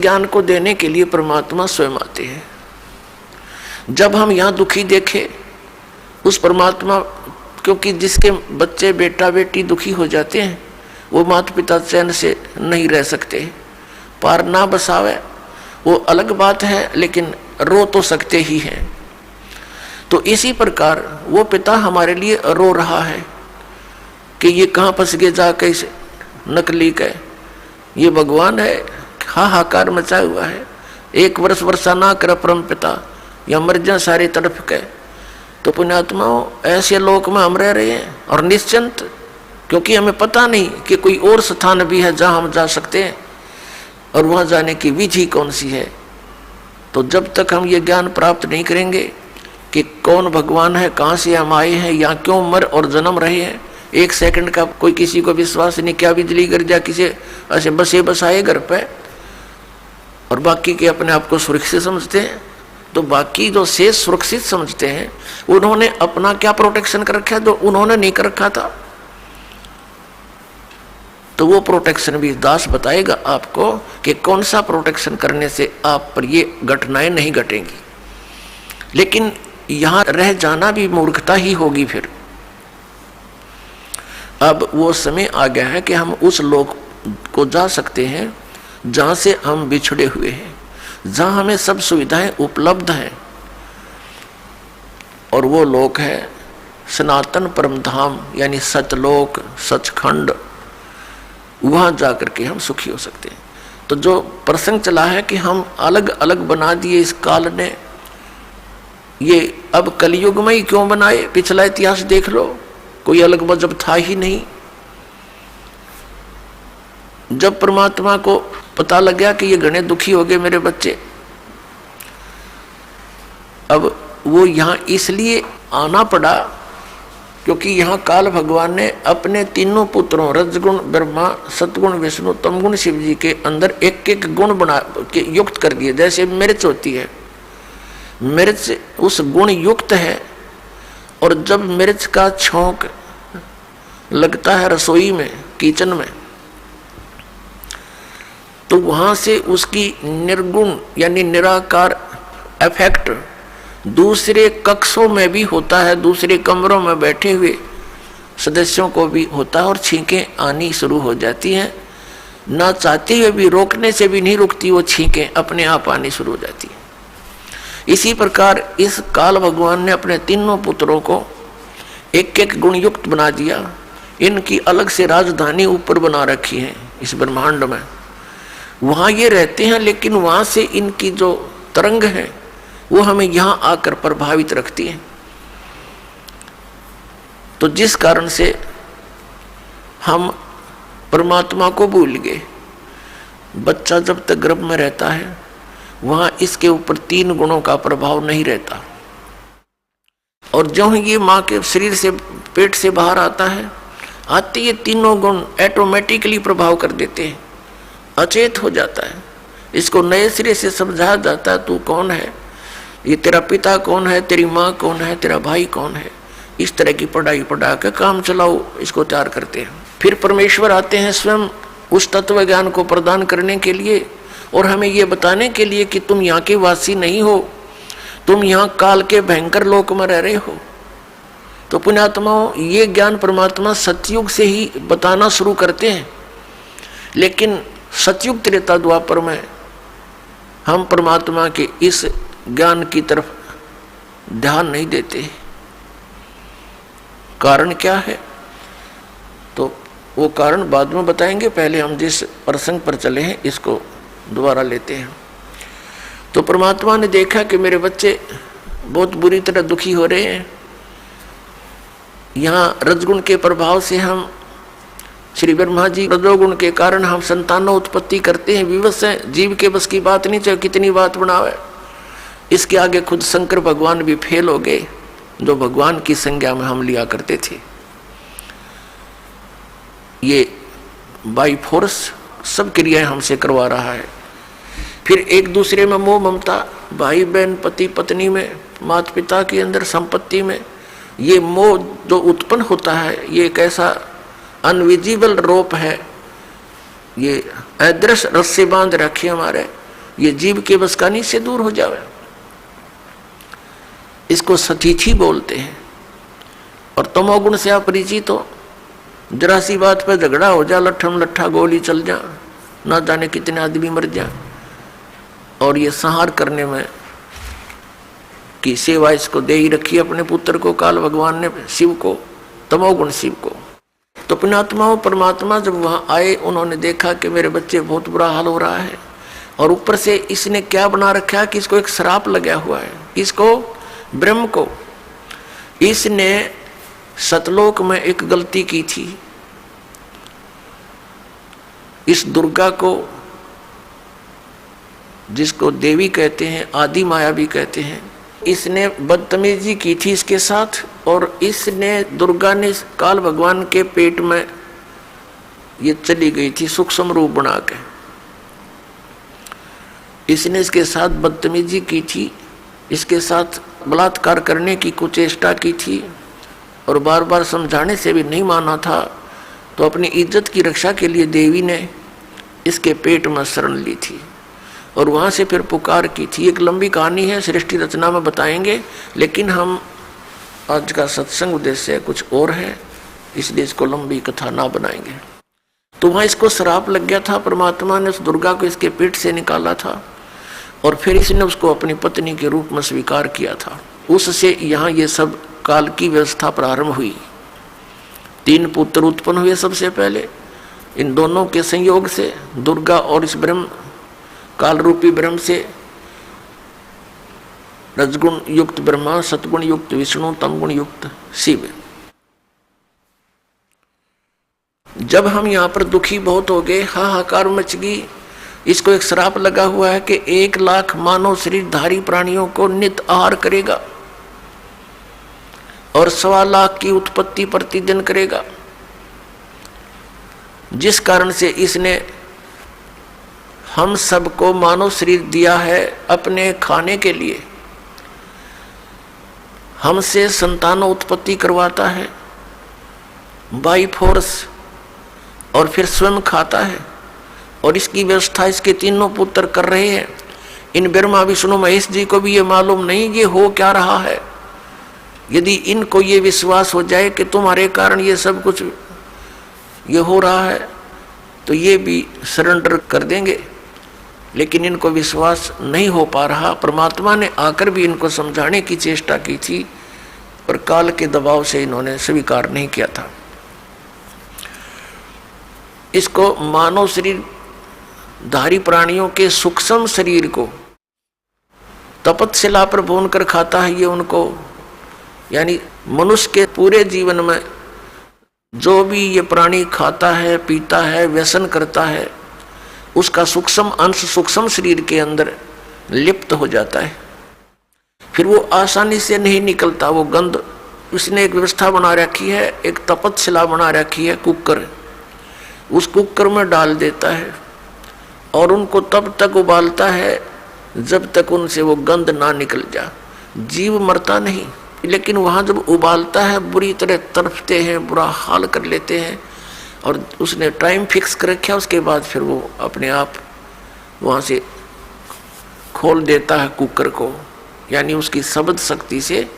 ज्ञान को देने के लिए परमात्मा स्वयं आते हैं। जब हम यहाँ दुखी देखें उस परमात्मा, क्योंकि जिसके बच्चे बेटा बेटी दुखी हो जाते हैं वो माता पिता चैन से नहीं रह सकते। पार ना बसावे वो अलग बात है, लेकिन रो तो सकते ही हैं। तो इसी प्रकार वो पिता हमारे लिए रो रहा है कि ये कहाँ फंस गए जाके इस नकली के, ये भगवान है, हाहाकार मचा हुआ है, एक वर्ष वर्षा ना कर परम पिता, या मर जा सारे तड़प के। तो पुण्यात्माओं, ऐसे लोक में हम रह रहे हैं और निश्चिंत, क्योंकि हमें पता नहीं कि कोई और स्थान भी है जहाँ हम जा सकते हैं और वहाँ जाने की विधि कौन सी है। तो जब तक हम ये ज्ञान प्राप्त नहीं करेंगे कि कौन भगवान है, कहाँ से हम आए हैं, या क्यों मर और जन्म रहे हैं, एक सेकंड का कोई किसी को विश्वास नहीं, क्या बिजली गिर जा किसी ऐसे बसे बसाए घर पे, और बाकी के अपने आप को सुरक्षित समझते हैं। तो बाकी जो शेष सुरक्षित समझते हैं उन्होंने अपना क्या प्रोटेक्शन कर रखा है जो उन्होंने नहीं कर रखा था। तो वो प्रोटेक्शन भी दास बताएगा आपको कि कौन सा प्रोटेक्शन करने से आप पर ये घटनाएं नहीं घटेंगी। लेकिन यहाँ रह जाना भी मूर्खता ही होगी। फिर अब वो समय आ गया है कि हम उस लोक को जा सकते हैं जहाँ से हम बिछड़े हुए हैं, जहाँ हमें सब सुविधाएं उपलब्ध हैं, और वो लोक है सनातन परम धाम, यानी सतलोक, सचखंड। वहाँ जा करके हम सुखी हो सकते हैं। तो जो प्रसंग चला है कि हम अलग अलग बना दिए इस काल ने, ये अब कलयुग में ही क्यों बनाए, पिछला इतिहास देख लो, कोई अलग मजहब था ही नहीं। जब परमात्मा को पता लग गया कि ये घने दुखी हो गए मेरे बच्चे, अब वो यहाँ इसलिए आना पड़ा क्योंकि यहाँ काल भगवान ने अपने तीनों पुत्रों रजगुण ब्रह्मा, सतगुण विष्णु, तमगुण शिव जी के अंदर एक एक गुण बना के युक्त कर दिए। जैसे मिर्च होती है, मिर्च उस गुण युक्त है, और जब मिर्च का छौंक लगता है रसोई में, किचन में, तो वहां से उसकी निर्गुण यानी निराकार इफेक्ट दूसरे कक्षों में भी होता है, दूसरे कमरों में बैठे हुए सदस्यों को भी होता है, और छींकें आनी शुरू हो जाती हैं। ना चाहते हुए भी, रोकने से भी नहीं रुकती, वो छींकें अपने आप आनी शुरू हो जाती हैं। इसी प्रकार इस काल भगवान ने अपने तीनों पुत्रों को एक एक गुणयुक्त बना दिया। इनकी अलग से राजधानी ऊपर बना रखी है इस ब्रह्मांड में, वहाँ ये रहते हैं, लेकिन वहाँ से इनकी जो तरंग है वो हमें यहाँ आकर प्रभावित रखती है। तो जिस कारण से हम परमात्मा को भूल गए। बच्चा जब तक गर्भ में रहता है वहाँ इसके ऊपर तीन गुणों का प्रभाव नहीं रहता, और जो ही ये माँ के शरीर से, पेट से बाहर आता है, आते ये तीनों गुण ऑटोमेटिकली प्रभाव कर देते हैं, अचेत हो जाता है। इसको नए सिरे से समझाया जाता है, तू कौन है, ये तेरा पिता कौन है, तेरी माँ कौन है, तेरा भाई कौन है। इस तरह की पढ़ाई पढ़ा के काम चलाओ, इसको तैयार करते हैं। फिर परमेश्वर आते हैं स्वयं उस तत्व ज्ञान को प्रदान करने के लिए, और हमें ये बताने के लिए कि तुम यहाँ के वासी नहीं हो, तुम यहाँ काल के भयंकर लोक में रह रहे हो। तो पुण्यात्माओं, ये ज्ञान परमात्मा सतयुग से ही बताना शुरू करते हैं, लेकिन सतयुग त्रेता द्वापर में हम परमात्मा के इस ज्ञान की तरफ ध्यान नहीं देते। कारण क्या है, तो वो कारण बाद में बताएंगे। पहले हम जिस प्रसंग पर चले हैं इसको दोबारा लेते हैं। तो परमात्मा ने देखा कि मेरे बच्चे बहुत बुरी तरह दुखी हो रहे हैं। यहाँ रजगुण के प्रभाव से हम, श्री ब्रह्मा जी रजोगुण के कारण हम संतानों उत्पत्ति करते हैं, विवश हैं, जीव के बस की बात नहीं, चाहे कितनी बात बनावे। इसके आगे खुद शंकर भगवान भी फेल हो गए, जो भगवान की संज्ञा में हम लिया करते थे। ये बाई फोर्स सब क्रियाएं हमसे करवा रहा है। फिर एक दूसरे में मोह ममता, भाई बहन, पति पत्नी में, माता पिता के अंदर, संपत्ति में, ये मोह जो उत्पन्न होता है, ये एक ऐसा अनविजिबल रोप है, ये अदृश्य रस्से बांध रखे हमारे, ये जीव के बस का नहीं से दूर हो जावे। इसको सतीथी बोलते हैं। और तमोगुण से अपरिचित हो, जरा सी बात पर झगड़ा हो जा, लट्ठम लट्ठा गोली चल जा, ना जाने कितने आदमी मर जा। और ये संहार करने में की सेवा इसको दे ही रखी अपने पुत्र को, काल भगवान ने शिव को, तमोगुण शिव को। तो पुण्यात्माओं परमात्मा जब वहां आए, उन्होंने देखा कि मेरे बच्चे बहुत बुरा हाल हो रहा है। और ऊपर से इसने क्या बना रखा है कि इसको एक श्राप लगा हुआ है। इसको, ब्रह्म को। इसने सतलोक में एक गलती की थी। इस दुर्गा को, जिसको देवी कहते हैं, आदि माया भी कहते हैं, इसने बदतमीजी की थी इसके साथ। और इसने, दुर्गा ने काल भगवान के पेट में ये चली गई थी सूक्ष्म रूप बना के। इसने इसके साथ बदतमीजी की थी, इसके साथ बलात्कार करने की कुचेष्टा की थी। और बार बार समझाने से भी नहीं माना था। तो अपनी इज्जत की रक्षा के लिए देवी ने इसके पेट में शरण ली थी और वहाँ से फिर पुकार की थी। एक लंबी कहानी है, सृष्टि रचना में बताएंगे, लेकिन हम आज का सत्संग उद्देश्य कुछ और है, इसलिए इसको लंबी कथा ना बनाएंगे। तो वहाँ इसको श्राप लग गया था। परमात्मा ने उस दुर्गा को इसके पेट से निकाला था और फिर इसने उसको अपनी पत्नी के रूप में स्वीकार किया था। उससे यहाँ ये सब काल की व्यवस्था प्रारंभ हुई। 3 पुत्र उत्पन्न हुए सबसे पहले। इन दोनों के संयोग से, दुर्गा और इस ब्रह्म, काल रूपी ब्रह्म से, रजगुण युक्त ब्रह्मा, सतगुण युक्त विष्णु, तमगुण युक्त शिव। जब हम यहाँ पर दुखी बहुत हो गए, हाहाकार मच गई, इसको एक श्राप लगा हुआ है कि 1 लाख मानव शरीरधारी प्राणियों को नित आहार करेगा और 1.25 लाख की उत्पत्ति प्रतिदिन करेगा। जिस कारण से इसने हम सबको मानव शरीर दिया है अपने खाने के लिए। हमसे संतान उत्पत्ति करवाता है बाई फोर्स और फिर स्वयं खाता है। और इसकी व्यवस्था इसके 3 पुत्र कर रहे हैं। इन ब्रह्मा विष्णु महेश जी को भी ये मालूम नहीं ये हो क्या रहा है। यदि इनको ये विश्वास हो जाए कि तुम्हारे कारण ये सब कुछ ये हो रहा है, तो ये भी सरेंडर कर देंगे। लेकिन इनको विश्वास नहीं हो पा रहा। परमात्मा ने आकर भी इनको समझाने की चेष्टा की थी, पर काल के दबाव से इन्होंने स्वीकार नहीं किया था। इसको मानव शरीर धारी प्राणियों के सूक्ष्म शरीर को तपस्या पर भून कर खाता है। ये उनको, यानी मनुष्य के पूरे जीवन में जो भी ये प्राणी खाता है, पीता है, व्यसन करता है, उसका सूक्ष्म अंश सूक्ष्म शरीर के अंदर लिप्त हो जाता है। फिर वो आसानी से नहीं निकलता। वो गंध, उसने एक व्यवस्था बना रखी है, एक तपस्या बना रखी है, कुकर। उस कुकर में डाल देता है और उनको तब तक उबालता है जब तक उनसे वो गंध ना निकल जा। जीव मरता नहीं, लेकिन वहाँ जब उबालता है बुरी तरह तड़पते हैं, बुरा हाल कर लेते हैं। और उसने टाइम फिक्स कर रखा, उसके बाद फिर वो अपने आप वहाँ से खोल देता है कुकर को। यानी उसकी शब्द शक्ति से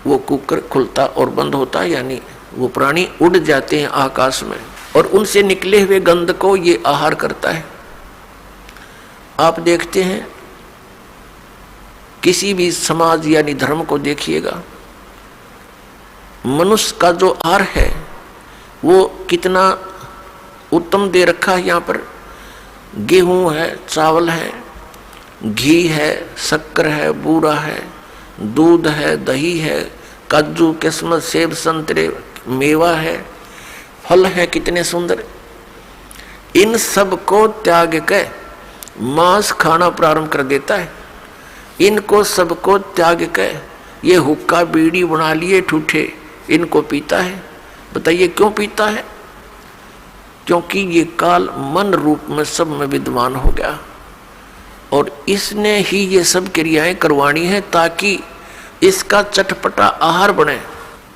वो कुकर खुलता और बंद होता है, यानी वो प्राणी उड़ जाते हैं आकाश में और उनसे निकले हुए गंध को ये आहार करता है। आप देखते हैं किसी भी समाज यानी धर्म को देखिएगा, मनुष्य का जो आहार है वो कितना उत्तम दे रखा है। यहाँ पर गेहूं है, चावल है, घी है, शक्कर है, बूरा है, दूध है, दही है, काजू, किस्मत, सेब, संतरे, मेवा है, फल है, कितने सुंदर। इन सब को त्याग के मांस खाना प्रारंभ कर देता है। इनको सबको त्याग के ये हुक्का बीड़ी बना लिए ठूठे, इनको पीता है। बताइए क्यों पीता है? क्योंकि ये काल मन रूप में सब में विद्वान हो गया और इसने ही ये सब क्रियाएं करवानी है ताकि इसका चटपटा आहार बने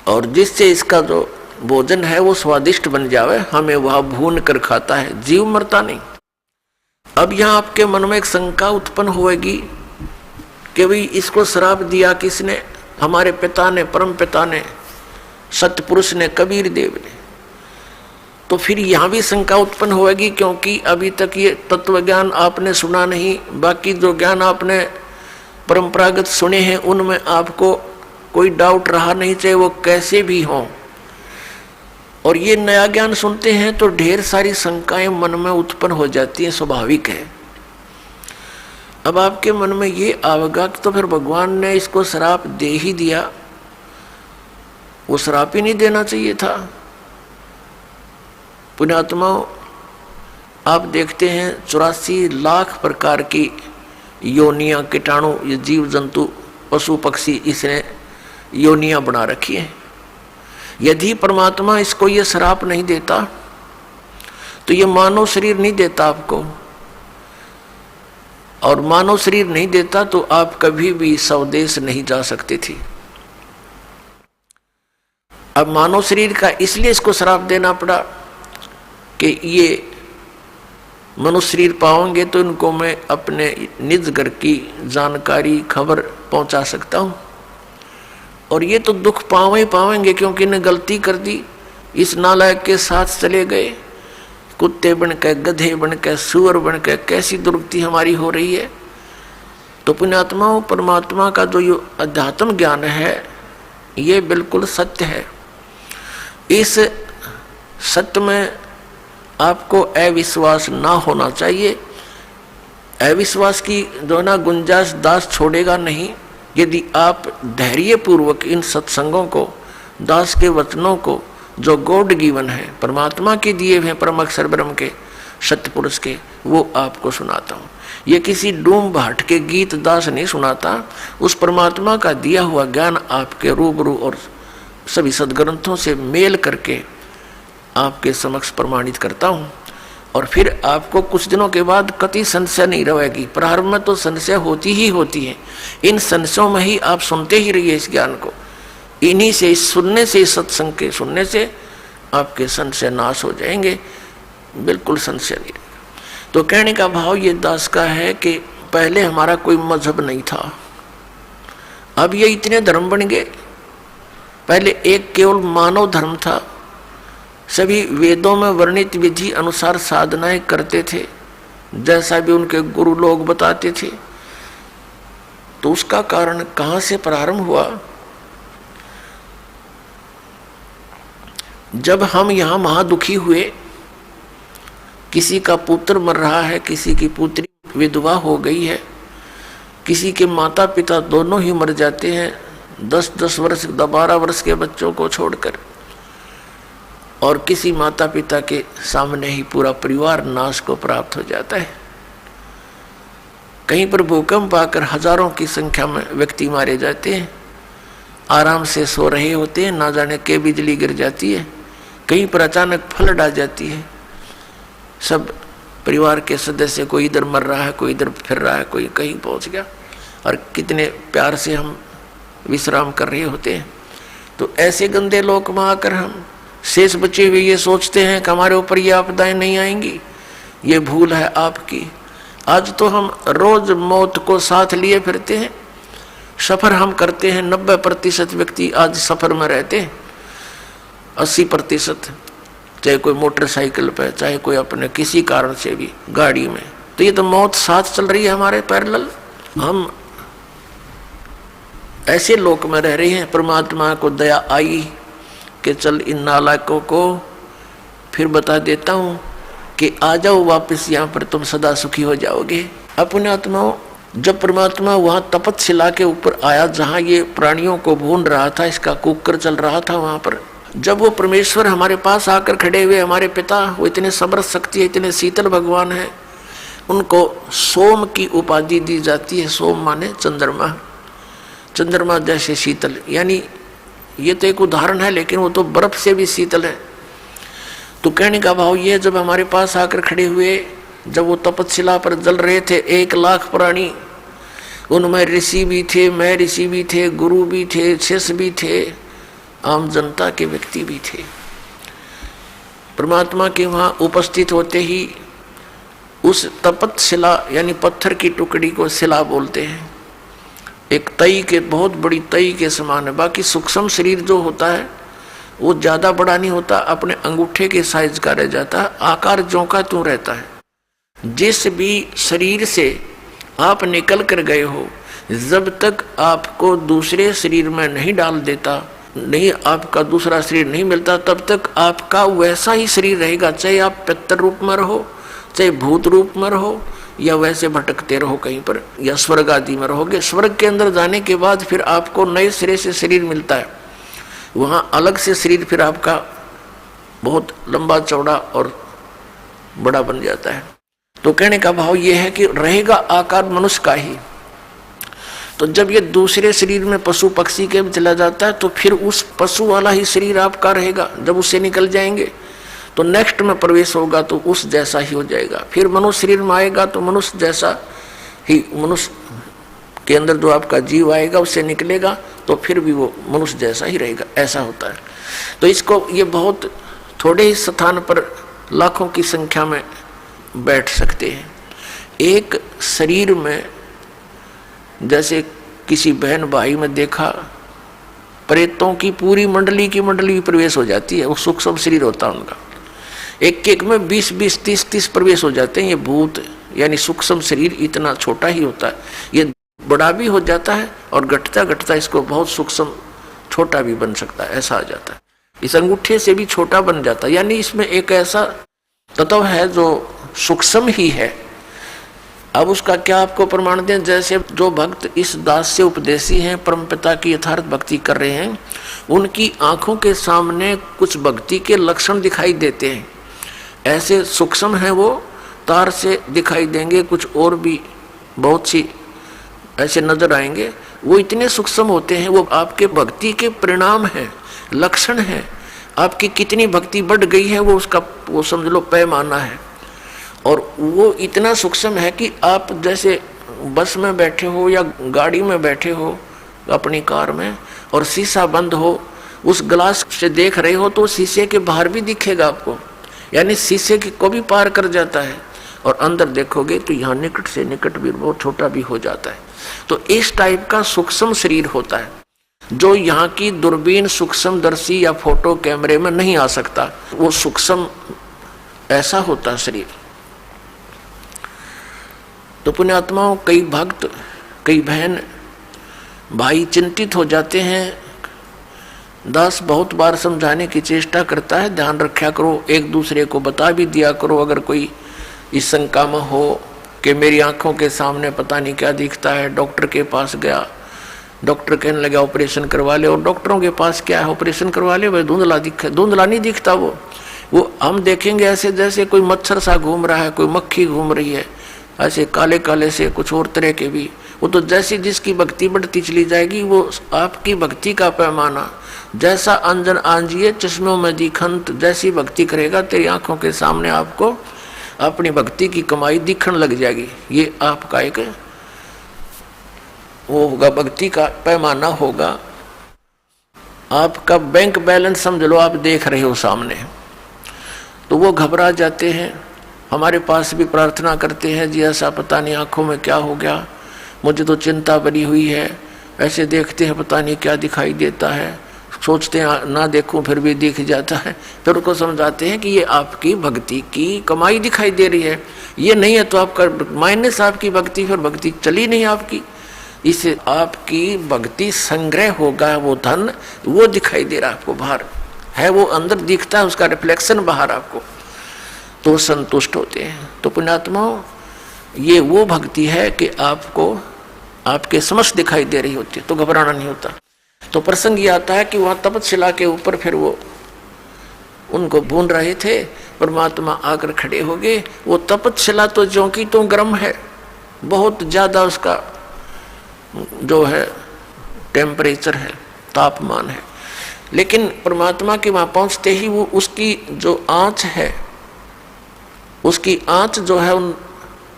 और जिससे इसका जो भोजन है वो स्वादिष्ट बन जावे। हमें वह भून कर खाता है, जीव मरता नहीं। अब यहां आपके मन में एक शंका उत्पन्न होगी कि भाई इसको श्राप दिया किसने? हमारे पिता ने, परम पिता ने, सतपुरुष ने, कबीर देव ने। तो फिर यहां भी शंका उत्पन्न होगी, क्योंकि अभी तक ये तत्व ज्ञान आपने सुना नहीं। बाकी जो ज्ञान आपने परंपरागत सुने हैं उनमें आपको कोई डाउट रहा नहीं, चाहे वो कैसे भी हों। और ये नया ज्ञान सुनते हैं तो ढेर सारी शंकाएं मन में उत्पन्न हो जाती हैं, स्वाभाविक है। अब आपके मन में ये आवेगा कि तो फिर भगवान ने इसको श्राप दे ही दिया, वो श्राप ही नहीं देना चाहिए था। पुण्यात्माओं, आप देखते हैं 84 लाख प्रकार की योनियां, कीटाणु, ये जीव जंतु, पशु पक्षी, इसने योनियां बना रखी हैं। यदि परमात्मा इसको ये श्राप नहीं देता तो ये मानव शरीर नहीं देता आपको, और मानव शरीर नहीं देता तो आप कभी भी स्वदेश नहीं जा सकते थे। अब मानव शरीर का इसलिए इसको श्राप देना पड़ा कि ये मनुष्य शरीर पाओगे तो इनको मैं अपने निज घर की जानकारी, खबर पहुंचा सकता हूं, और ये तो दुख पावेंगे क्योंकि इन्हें गलती कर दी, इस नालायक के साथ चले गए, कुत्ते बन के, गधे बन के, सुअर बन के, कैसी दुर्गति हमारी हो रही है। तो पुण्यात्माओं, परमात्मा का जो ये अध्यात्म ज्ञान है ये बिल्कुल सत्य है। इस सत्य में आपको अविश्वास ना होना चाहिए। अविश्वास की जो ना गुंजाइश दास छोड़ेगा नहीं। यदि आप धैर्य पूर्वक इन सत्संगों को, दास के वचनों को, जो गॉड गिवन है, परमात्मा के दिए हुए परम अक्षर ब्रह्म के, सत्य पुरुष के, वो आपको सुनाता हूँ। ये किसी डूम भाट के गीत दास नहीं सुनाता, उस परमात्मा का दिया हुआ ज्ञान आपके रूबरू और सभी सदग्रंथों से मेल करके आपके समक्ष प्रमाणित करता हूँ। और फिर आपको कुछ दिनों के बाद कति संशय नहीं रहेगी। प्रारंभ में तो संशय होती ही होती है, इन संशयों में ही आप सुनते ही रहिए इस ज्ञान को। इन्हीं से, इस सुनने से, इस सत्संग के सुनने से आपके संशय नाश हो जाएंगे, बिल्कुल संशय नहीं रहेगा। तो कहने का भाव ये दास का है कि पहले हमारा कोई मजहब नहीं था, अब ये इतने धर्म बन गए। पहले एक केवल मानव धर्म था, सभी वेदों में वर्णित विधि अनुसार साधनाएं करते थे, जैसा भी उनके गुरु लोग बताते थे। तो उसका कारण कहाँ से प्रारंभ हुआ? जब हम यहाँ महादुखी हुए, किसी का पुत्र मर रहा है, किसी की पुत्री विधवा हो गई है, किसी के माता पिता दोनों ही मर जाते हैं 10-10 वर्ष, 12 वर्ष के बच्चों को छोड़कर, और किसी माता पिता के सामने ही पूरा परिवार नाश को प्राप्त हो जाता है। कहीं पर भूकंप आकर हजारों की संख्या में व्यक्ति मारे जाते हैं, आराम से सो रहे होते हैं, ना जाने के बिजली गिर जाती है, कहीं पर अचानक फ्लड आ जाती है, सब परिवार के सदस्य, कोई इधर मर रहा है, कोई इधर फिर रहा है, कोई कहीं पहुंच गया, और कितने प्यार से हम विश्राम कर रहे होते हैं। तो ऐसे गंदे लोक में आकर हम शेष बचे हुए ये सोचते हैं कि हमारे ऊपर ये आपदाएं नहीं आएंगी। ये भूल है आपकी। आज तो हम रोज मौत को साथ लिए फिरते हैं, सफर हम करते हैं। 90% व्यक्ति आज सफर में रहते हैं, 80% चाहे कोई मोटरसाइकिल पे, चाहे कोई अपने किसी कारण से भी गाड़ी में। तो ये तो मौत साथ चल रही है हमारे पैरेलल। हम ऐसे लोक में रह रहे हैं। परमात्मा को दया आई कि चल इन नालायकों को फिर बता देता हूँ कि आ जाओ वापस यहाँ पर, तुम सदा सुखी हो जाओगे। अपने आत्माओं, जब परमात्मा वहाँ तपतशिला के ऊपर आया, जहाँ ये प्राणियों को भून रहा था, इसका कुकर चल रहा था, वहाँ पर जब वो परमेश्वर हमारे पास आकर खड़े हुए, हमारे पिता, वो इतने समर्थ शक्ति है, इतने शीतल भगवान है, उनको सोम की उपाधि दी जाती है। सोम माने चंद्रमा, चंद्रमा जैसे शीतल, यानी ये तो एक उदाहरण है, लेकिन वो तो बर्फ से भी शीतल है। तो कहने का भाव ये, जब हमारे पास आकर खड़े हुए, जब वो तपतशिला पर जल रहे थे 1 लाख प्राणी, उनमें ऋषि भी थे, मैं ऋषि भी थे, गुरु भी थे, शिष्य भी थे, आम जनता के व्यक्ति भी थे। परमात्मा के वहाँ उपस्थित होते ही उस तपत शिला यानी पत्थर की टुकड़ी को शिला बोलते हैं। एक तई के, बहुत बड़ी तई के समान है। बाकी सूक्ष्म शरीर जो होता है वो ज़्यादा बड़ा नहीं होता, अपने अंगूठे के साइज का रह जाता है, आकार ज्यों का त्यों रहता है। जिस भी शरीर से आप निकल कर गए हो, जब तक आपको दूसरे शरीर में नहीं डाल देता, नहीं आपका दूसरा शरीर नहीं मिलता, तब तक आपका वैसा ही शरीर रहेगा। चाहे आप पितर रूप में रहो, चाहे भूत रूप में रहो, या वैसे भटकते रहो कहीं पर, या स्वर्ग आदि में रहोगे। स्वर्ग के अंदर जाने के बाद फिर आपको नए सिरे से शरीर मिलता है, वहाँ अलग से शरीर फिर आपका बहुत लंबा चौड़ा और बड़ा बन जाता है। तो कहने का भाव ये है कि रहेगा आकार मनुष्य का ही। तो जब ये दूसरे शरीर में पशु पक्षी के में चला जाता है, तो फिर उस पशु वाला ही शरीर आपका रहेगा। जब उससे निकल जाएंगे तो नेक्स्ट में प्रवेश होगा तो उस जैसा ही हो जाएगा। फिर मनुष्य शरीर में आएगा तो मनुष्य जैसा ही, मनुष्य के अंदर जो आपका जीव आएगा उससे निकलेगा तो फिर भी वो मनुष्य जैसा ही रहेगा, ऐसा होता है। तो इसको ये बहुत थोड़े ही स्थान पर लाखों की संख्या में बैठ सकते हैं। एक शरीर में जैसे किसी बहन भाई में देखा, प्रेतों की पूरी मंडली की मंडली भी प्रवेश हो जाती है, वो सूक्ष्म शरीर होता है उनका। एक एक में 20-20, 30-30 प्रवेश हो जाते हैं। ये भूत यानी सूक्ष्म शरीर इतना छोटा ही होता है, ये बड़ा भी हो जाता है और घटता घटता इसको बहुत सूक्ष्म छोटा भी बन सकता है, ऐसा आ जाता है। इस अंगूठे से भी छोटा बन जाता है। यानी इसमें एक ऐसा तत्व है जो सूक्ष्म ही है। अब उसका क्या आपको प्रमाण दें? जैसे जो भक्त इस दास से उपदेशी हैं, परमपिता की यथार्थ भक्ति कर रहे हैं, उनकी आंखों के सामने कुछ भक्ति के लक्षण दिखाई देते हैं। ऐसे सूक्ष्म हैं वो, तार से दिखाई देंगे, कुछ और भी बहुत सी ऐसे नजर आएंगे। वो इतने सूक्ष्म होते हैं, वो आपके भक्ति के परिणाम हैं, लक्षण हैं। आपकी कितनी भक्ति बढ़ गई है वो उसका, वो समझ लो पैमाना है। और वो इतना सूक्ष्म है कि आप जैसे बस में बैठे हो या गाड़ी में बैठे हो अपनी कार में, और शीशा बंद हो, उस ग्लास से देख रहे हो तो शीशे के बाहर भी दिखेगा आपको, यानी शीशे को भी पार कर जाता है। और अंदर देखोगे तो यहाँ निकट से निकट भी बहुत छोटा भी हो जाता है। तो इस टाइप का सूक्ष्म शरीर होता है जो यहाँ की दूरबीन सूक्ष्मदर्शी या फोटो कैमरे में नहीं आ सकता। वो सूक्ष्म ऐसा होता शरीर। तो पुण्यात्माओं, कई भक्त, कई बहन भाई चिंतित हो जाते हैं। दास बहुत बार समझाने की चेष्टा करता है, ध्यान रखा करो, एक दूसरे को बता भी दिया करो। अगर कोई इस शंका में हो कि मेरी आंखों के सामने पता नहीं क्या दिखता है, डॉक्टर के पास गया, डॉक्टर कहने लगा ऑपरेशन करवा ले, और डॉक्टरों के पास क्या है, ऑपरेशन करवा ले, वह धुंधला दिखे। धुंधला नहीं दिखता वो हम देखेंगे ऐसे जैसे कोई मच्छर सा घूम रहा है, कोई मक्खी घूम रही है, ऐसे काले काले से कुछ और तरह के भी। वो तो जैसी जिसकी भक्ति बढ़ती चली जाएगी, वो आपकी भक्ति का पैमाना जैसा अंजन आंजिए चश्मों में दिखंत, जैसी भक्ति करेगा तेरी आंखों के सामने आपको अपनी भक्ति की कमाई दिखने लग जाएगी। ये आपका एक वो होगा, भक्ति का पैमाना होगा। आपका बैंक बैलेंस समझ लो आप देख रहे हो सामने। तो वो घबरा जाते हैं, हमारे पास भी प्रार्थना करते हैं, जी ऐसा पता नहीं आंखों में क्या हो गया, मुझे तो चिंता बनी हुई है। ऐसे देखते हैं पता नहीं क्या दिखाई देता है, सोचते हैं ना देखूं फिर भी दिख जाता है। फिर उनको समझाते हैं कि ये आपकी भक्ति की कमाई दिखाई दे रही है, ये नहीं है तो आपका माइनस आपकी भक्ति, फिर भक्ति चली नहीं आपकी। इससे आपकी भक्ति संग्रह होगा, वो धन वो दिखाई दे रहा है आपको, बाहर है वो, अंदर दिखता है उसका रिफ्लेक्शन बाहर आपको, तो संतुष्ट होते हैं। तो पुण्यात्माओं, ये वो भक्ति है कि आपको आपके समक्ष दिखाई दे रही होती है, तो घबराना नहीं होता। तो प्रसंग ये आता है कि वहाँ तपतशिला के ऊपर फिर वो उनको भून रहे थे, परमात्मा आकर खड़े हो गए। वो तपतशिला तो ज्यों की तो गर्म है, बहुत ज़्यादा उसका जो है टेम्परेचर है, तापमान है, लेकिन परमात्मा के वहाँ पहुँचते ही वो उसकी जो आँच है, उसकी आँच जो है उन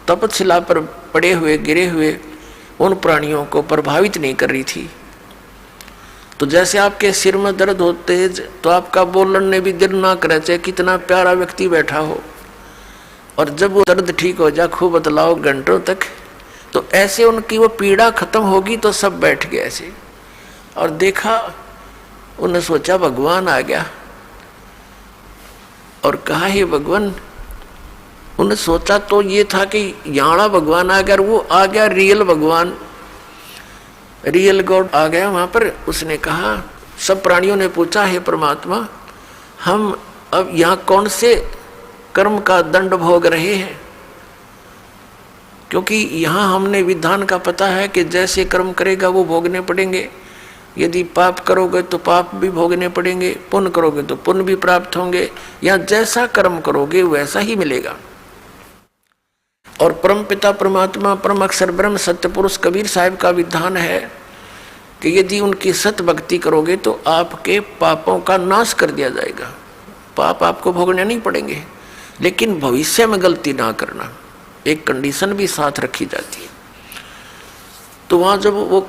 तपतशिला पर पड़े हुए गिरे हुए उन प्राणियों को प्रभावित नहीं कर रही थी। तो जैसे आपके सिर में दर्द होते तो आपका बोलने भी दिल ना करे, चाहे कितना प्यारा व्यक्ति बैठा हो, और जब वो दर्द ठीक हो जाए खूब बतलाओ घंटों तक, तो ऐसे उनकी वो पीड़ा खत्म होगी। तो सब बैठ गए ऐसे और देखा, उन्हें सोचा भगवान आ गया और कहा हे भगवान। उन्हें सोचा तो ये था कि यहाँ भगवान आ गया, और वो आ गया रियल भगवान, रियल गॉड आ गया वहां पर। उसने कहा, सब प्राणियों ने पूछा हे परमात्मा, हम अब यहाँ कौन से कर्म का दंड भोग रहे हैं? क्योंकि यहाँ हमने विधान का पता है कि जैसे कर्म करेगा वो भोगने पड़ेंगे। यदि पाप करोगे तो पाप भी भोगने पड़ेंगे, पुण्य करोगे तो पुण्य भी प्राप्त होंगे, या जैसा कर्म करोगे वैसा ही मिलेगा। और परम पिता परमात्मा परम अक्षर ब्रह्म सत्य पुरुष कबीर साहिब का विधान है कि यदि उनकी सत्य भक्ति करोगे तो आपके पापों का नाश कर दिया जाएगा। पाप आपको भोगने नहीं पड़ेंगे, लेकिन भविष्य में गलती ना करना, एक कंडीशन भी साथ रखी जाती है। तो वहां जब वो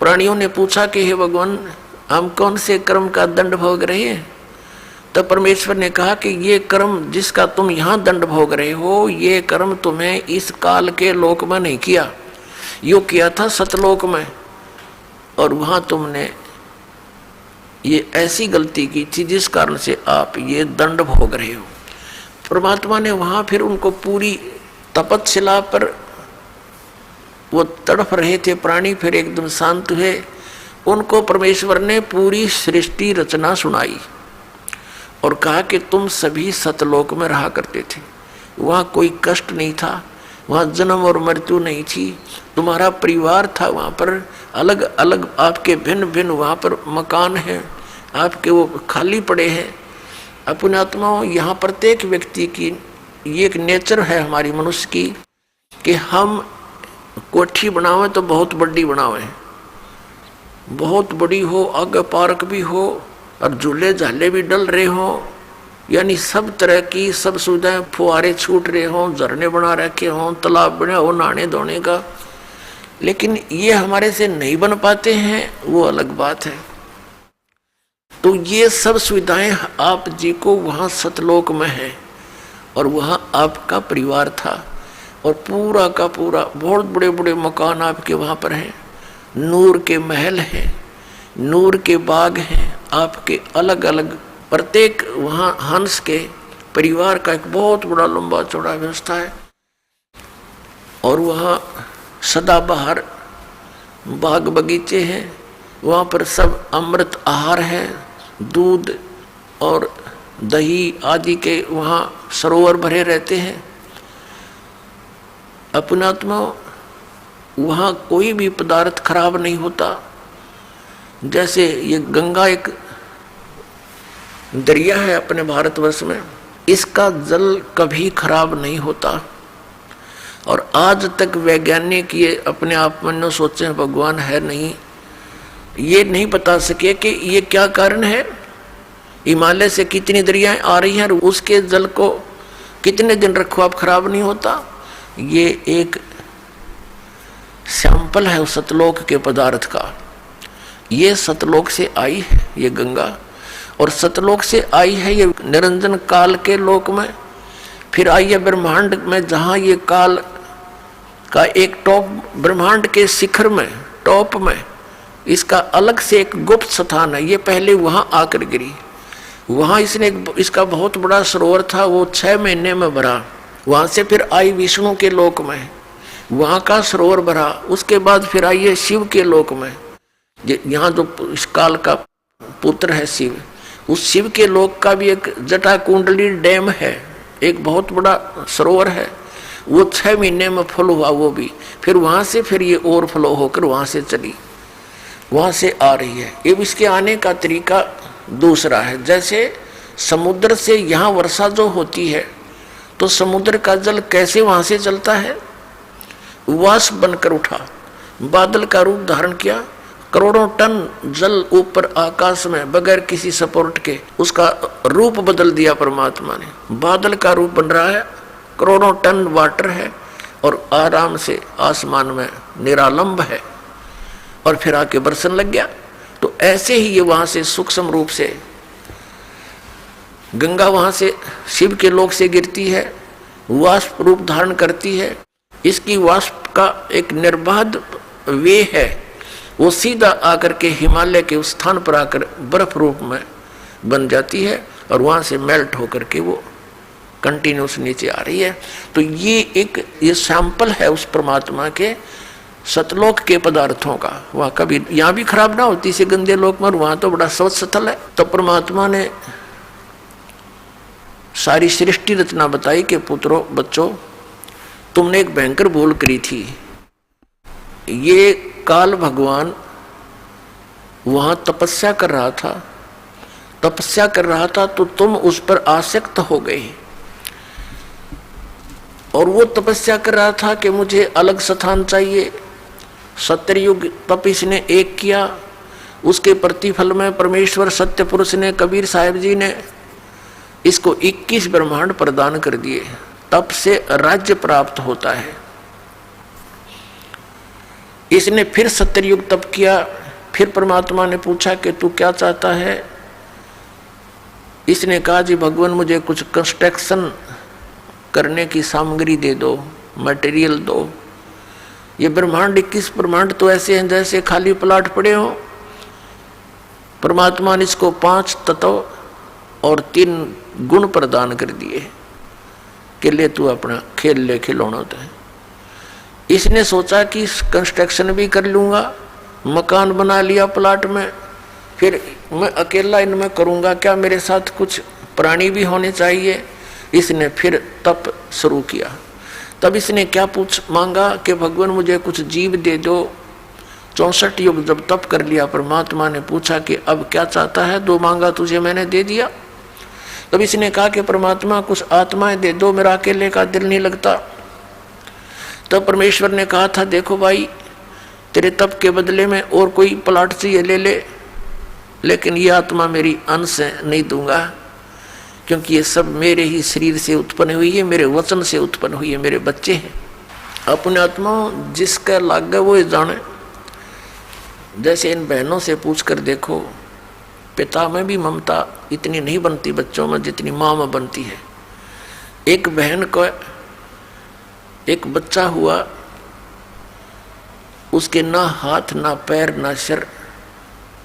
प्राणियों ने पूछा कि हे भगवान, हम कौन से कर्म का दंड भोग रहे हैं? तब परमेश्वर ने कहा कि ये कर्म जिसका तुम यहाँ दंड भोग रहे हो, ये कर्म तुम्हें इस काल के लोक में नहीं किया, यो किया था सतलोक में। और वहाँ तुमने ये ऐसी गलती की थी जिस कारण से आप ये दंड भोग रहे हो। परमात्मा ने वहाँ फिर उनको पूरी तपतशिला पर वो तड़प रहे थे प्राणी, फिर एकदम शांत हुए। उनको परमेश्वर ने पूरी सृष्टि रचना सुनाई और कहा कि तुम सभी सतलोक में रहा करते थे, वहाँ कोई कष्ट नहीं था, वहाँ जन्म और मृत्यु नहीं थी, तुम्हारा परिवार था, वहाँ पर अलग अलग आपके भिन्न भिन्न वहाँ पर मकान हैं, आपके वो खाली पड़े हैं। अपने आत्माओं, यहाँ प्रत्येक व्यक्ति की ये एक नेचर है हमारी मनुष्य की कि हम कोठी बनावें तो बहुत बड़ी बनावें, बहुत बड़ी हो, आगे पार्क भी हो और झूले झाले भी डल रहे हों, यानी सब तरह की सब सुविधाएं, फुहारे छूट रहे हों, झरने बना रखे हों, तालाब बने हो नहाने धोने का। लेकिन ये हमारे से नहीं बन पाते हैं, वो अलग बात है। तो ये सब सुविधाएं आप जी को वहाँ सतलोक में है और वहाँ आपका परिवार था और पूरा का पूरा बहुत बड़े बड़े मकान आपके वहाँ पर हैं, नूर के महल हैं, नूर के बाग हैं आपके, अलग अलग प्रत्येक वहाँ हंस के परिवार का एक बहुत बड़ा लंबा चौड़ा व्यवस्था है। और वहाँ सदाबहार बाग बगीचे हैं, वहाँ पर सब अमृत आहार है, दूध और दही आदि के वहाँ सरोवर भरे रहते हैं। अपनात्मा वहाँ कोई भी पदार्थ खराब नहीं होता। जैसे ये गंगा एक दरिया है अपने भारतवर्ष में, इसका जल कभी खराब नहीं होता। और आज तक वैज्ञानिक ये अपने आप में सोचे भगवान है नहीं, ये नहीं बता सके कि ये क्या कारण है। हिमालय से कितनी दरियाएं आ रही हैं, उसके जल को कितने दिन रखो आप खराब नहीं होता। ये एक सैंपल है उस सतलोक के पदार्थ का। ये सतलोक से आई है ये गंगा, और सतलोक से आई है ये निरंजन काल के लोक में, फिर आई है ब्रह्मांड में, जहाँ ये काल का एक टॉप, ब्रह्मांड के शिखर में टॉप में इसका अलग से एक गुप्त स्थान है। ये पहले वहाँ आकर गिरी, वहाँ इसने इसका बहुत बड़ा सरोवर था, वो 6 महीने में भरा। वहाँ से फिर आई विष्णु के लोक में, वहाँ का सरोवर भरा। उसके बाद फिर आई है शिव के लोक में, यहाँ जो इस काल का पुत्र है शिव, उस शिव के लोक का भी एक जटा कुंडली डैम है, एक बहुत बड़ा सरोवर है, वो 6 महीने में फुल हुआ वो भी। फिर वहाँ से फिर ये और फ्लो होकर वहाँ से चली, वहाँ से आ रही है। ये इसके आने का तरीका दूसरा है। जैसे समुद्र से यहाँ वर्षा जो होती है तो समुद्र का जल कैसे वहाँ से चलता है, वाष्प बनकर उठा, बादल का रूप धारण किया, करोड़ों टन जल ऊपर आकाश में बगैर किसी सपोर्ट के उसका रूप बदल दिया परमात्मा ने। बादल का रूप बन रहा है, करोड़ों टन वाटर है और आराम से आसमान में निरालंब है, और फिर आके बरसन लग गया। तो ऐसे ही ये वहाँ से सूक्ष्म रूप से गंगा वहां से शिव के लोक से गिरती है, वाष्प रूप धारण करती है। इसकी वाष्प का एक निर्बाध वे है, वो सीधा आकर के हिमालय के उस स्थान पर आकर बर्फ रूप में बन जाती है और वहां से मेल्ट होकर के वो कंटिन्यूस नीचे आ रही है। तो ये सैंपल है उस परमात्मा के सतलोक के पदार्थों का। वहां कभी यहाँ भी खराब ना होती से गंदे लोक में, वहां तो बड़ा स्वच्छ स्थल है। तो परमात्मा ने सारी सृष्टि रचना बताई कि पुत्रों बच्चों, तुमने एक भयंकर भूल करी थी। ये काल भगवान वहां तपस्या कर रहा था तो तुम उस पर आसक्त हो गए। और वो तपस्या कर रहा था कि मुझे अलग स्थान चाहिए। सत्ययुग तप इसने एक किया, उसके प्रतिफल में परमेश्वर सत्य पुरुष ने, कबीर साहिब जी ने इसको 21 ब्रह्मांड प्रदान कर दिए। तप से राज्य प्राप्त होता है। इसने फिर सत्ययुग तप किया। फिर परमात्मा ने पूछा कि तू क्या चाहता है। इसने कहा जी भगवान मुझे कुछ कंस्ट्रक्शन करने की सामग्री दे दो, मटेरियल दो। ये ब्रह्मांड 21 ब्रह्मांड तो ऐसे हैं जैसे खाली प्लाट पड़े हो। परमात्मा ने इसको 5 तत्व और 3 गुण प्रदान कर दिए कि ले तू अपना खेल ले, खिलौना तो है। इसने सोचा कि कंस्ट्रक्शन भी कर लूंगा, मकान बना लिया प्लाट में, फिर मैं अकेला इनमें करूंगा क्या, मेरे साथ कुछ प्राणी भी होने चाहिए। इसने फिर तप शुरू किया। तब इसने क्या मांगा कि भगवान मुझे कुछ जीव दे दो। 64 युग जब तप कर लिया, परमात्मा ने पूछा कि अब क्या चाहता है, 2 मांगा तुझे मैंने दे दिया। तब इसने कहा कि परमात्मा कुछ आत्माएं दे दो, मेरा अकेले का दिल नहीं लगता। तब परमेश्वर ने कहा था देखो भाई, तेरे तप के बदले में और कोई प्लाट चाहिए ले ले, लेकिन ये आत्मा मेरी अंश नहीं दूंगा, क्योंकि ये सब मेरे ही शरीर से उत्पन्न हुई है, मेरे वचन से उत्पन्न हुई है, मेरे बच्चे हैं। अपने आत्मा जिसका लागे वो जाने। जैसे इन बहनों से पूछकर देखो, पिता में भी ममता इतनी नहीं बनती बच्चों में जितनी माँ में बनती है। एक बहन को एक बच्चा हुआ, उसके ना हाथ ना पैर ना सिर,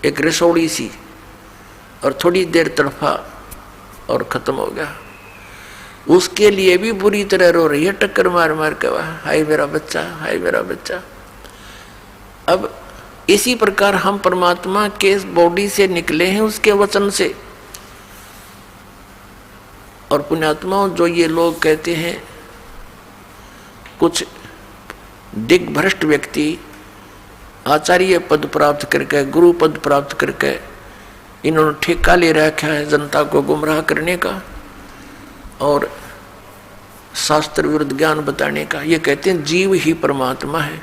एक रसोड़ी सी, और थोड़ी देर तड़फा और खत्म हो गया। उसके लिए भी बुरी तरह रो रही है, टक्कर मार मार के, हाय मेरा बच्चा, हाय मेरा बच्चा। अब इसी प्रकार हम परमात्मा के बॉडी से निकले हैं, उसके वचन से। और पुण्यात्माओं, जो ये लोग कहते हैं, कुछ दिग्भ्रष्ट व्यक्ति आचार्य पद प्राप्त करके, गुरु पद प्राप्त करके इन्होंने ठेका ले रखा है जनता को गुमराह करने का और शास्त्र विरुद्ध ज्ञान बताने का। ये कहते हैं जीव ही परमात्मा है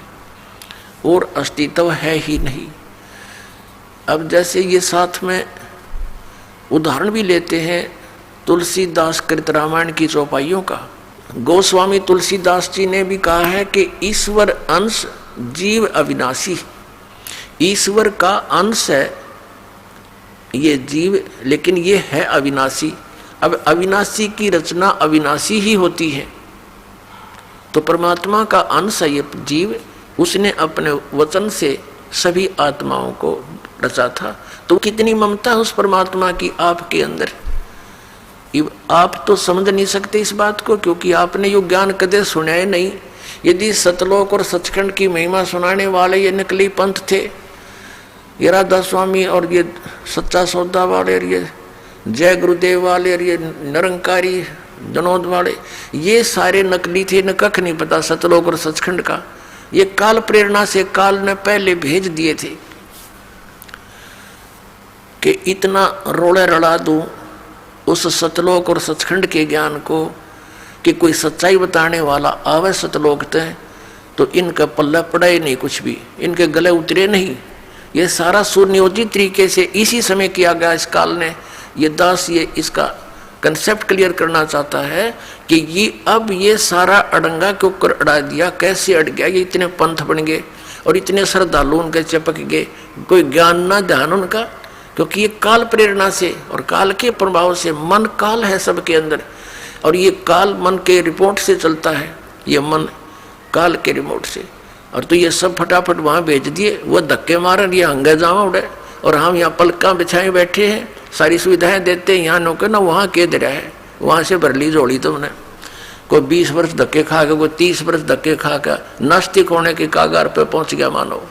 और अस्तित्व है ही नहीं। अब जैसे ये साथ में उदाहरण भी लेते हैं तुलसीदास कृत रामायण की चौपाइयों का। गोस्वामी तुलसीदास जी ने भी कहा है कि ईश्वर अंश जीव अविनाशी। ईश्वर का अंश है ये जीव, लेकिन ये है अविनाशी। अब अविनाशी की रचना अविनाशी ही होती है। तो परमात्मा का अंश है ये जीव, उसने अपने वचन से सभी आत्माओं को रचा था। तो कितनी ममता है उस परमात्मा की आपके अंदर। आप तो समझ नहीं सकते इस बात को, क्योंकि आपने यो ज्ञान कदे सुना ही नहीं। यदि सतलोक और सचखंड की महिमा सुनाने वाले ये नकली पंथ थे, ये राधा स्वामी और ये सच्चा सौदा वाले और ये जय गुरुदेव वाले और ये निरंकारी जनोद वाले, ये सारे नकली थे, न कख नहीं पता सतलोक और सचखंड का। ये काल प्रेरणा से काल ने पहले भेज दिए थे कि इतना रोड़े रड़ा दूं उस सतलोक और सचखंड के ज्ञान को कि कोई सच्चाई बताने वाला आवे सतलोक तय तो इनका पल्ला पड़ा ही नहीं, कुछ भी इनके गले उतरे नहीं। ये सारा सुनियोजित तरीके से इसी समय किया गया इस काल ने। ये दास ये इसका कंसेप्ट क्लियर करना चाहता है कि ये अब ये सारा अड़ंगा के ऊपर अड़ा दिया। कैसे अड़ गया? ये इतने पंथ बन गए और इतने श्रद्धालु उनके चिपक गए, कोई ज्ञान ना ध्यान उनका, क्योंकि ये काल प्रेरणा से और काल के प्रभाव से, मन काल है सबके अंदर, और ये काल मन के रिपोर्ट से चलता है, ये मन काल के रिमोट से। और तो ये सब फटाफट वहाँ भेज दिए, वो धक्के मारन ये हंगा जावा उड़े, और हम यहाँ पलका बिछाए बैठे हैं, सारी सुविधाएं देते हैं, यहाँ नौके ना वहाँ के दे रहा है, वहाँ से भर ली जोड़ी तुमने। कोई 20 वर्ष धक्के खा के, कोई 30 वर्ष धक्के खा के नास्तिक होने के कागार पे पहुंच गया मानो।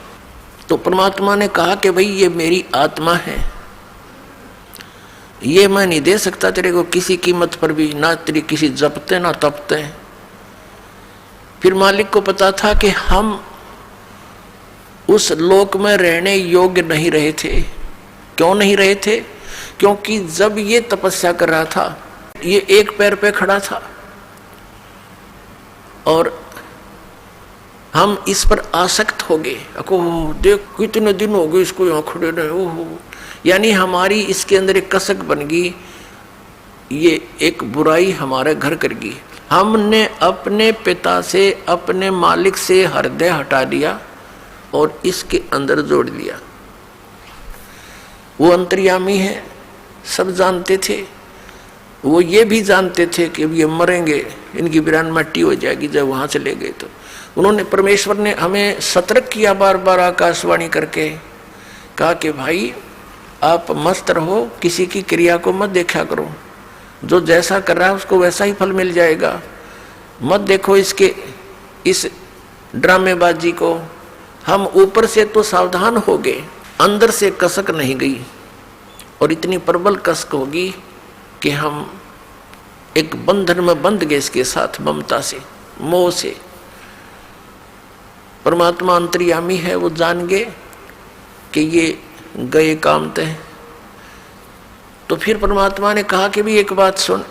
तो परमात्मा ने कहा कि भाई ये मेरी आत्मा है, ये मैं नहीं दे सकता तेरे को किसी कीमत पर भी, ना तेरी किसी जपते ना तपते। फिर मालिक को पता था कि हम उस लोक में रहने योग्य नहीं रहे थे। क्यों नहीं रहे थे? क्योंकि जब ये तपस्या कर रहा था, ये एक पैर पे खड़ा था और हम इस पर आसक्त हो गए। ओह देख कितने दिन हो गए इसको यहाँ खड़े रहे, ओह, यानी हमारी इसके अंदर एक कसक बन गई, ये एक बुराई हमारे घर कर गई। हमने अपने पिता से, अपने मालिक से हृदय हटा दिया और इसके अंदर जोड़ दिया। वो अंतर्यामी है, सब जानते थे, वो ये भी जानते थे कि अब ये मरेंगे, इनकी बिरान मट्टी हो जाएगी जब वहां चले गए। तो उन्होंने, परमेश्वर ने हमें सतर्क किया बार बार आकाशवाणी करके, कहा कि भाई आप मस्त रहो, किसी की क्रिया को मत देखा करो, जो जैसा कर रहा है उसको वैसा ही फल मिल जाएगा। मत देखो इसके इस ड्रामेबाजी को। हम ऊपर से तो सावधान हो गए, अंदर से कसक नहीं गई, और इतनी प्रबल कसक होगी कि हम एक बंधन में बंध गए इसके साथ, ममता से, मोह से। परमात्मा अंतर्यामी है, वो जान गए कि ये गए काम तय। तो फिर परमात्मा ने कहा कि भी एक बात सुन।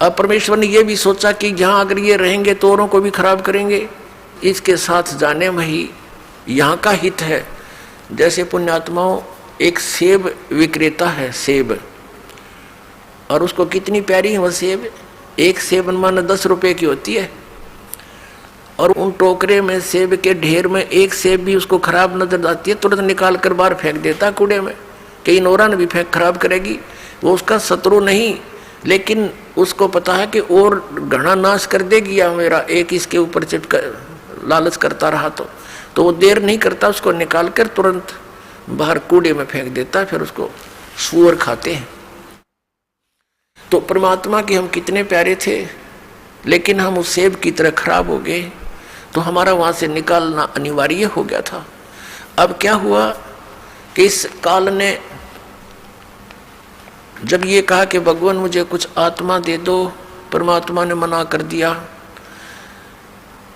अब परमेश्वर ने यह भी सोचा कि जहां अगर ये रहेंगे तो औरों को भी खराब करेंगे, इसके साथ जाने में ही यहाँ का हित है। जैसे पुण्यात्माओं, एक सेब विक्रेता है, सेब, और उसको कितनी प्यारी है वह सेब, एक सेब मानो 10 रुपए की होती है, और उन टोकरे में सेब के ढेर में एक सेब भी उसको खराब नजर आती है, तुरंत निकाल कर बाहर फेंक देता कूड़े में, कहीं नौरा ने भी फेंक खराब करेगी। वो उसका शत्रु नहीं, लेकिन उसको पता है कि और घना नाश कर देगी या मेरा एक इसके ऊपर चिपक लालच करता रहा तो वो देर नहीं करता, उसको निकाल कर तुरंत बाहर कूड़े में फेंक देता, फिर उसको सूअर खाते हैं। तो परमात्मा के हम कितने प्यारे थे, लेकिन हम उस सेब की तरह खराब हो गए, तो हमारा वहां से निकालना अनिवार्य हो गया था। अब क्या हुआ कि इस काल ने जब ये कहा कि भगवान मुझे कुछ आत्मा दे दो, परमात्मा ने मना कर दिया।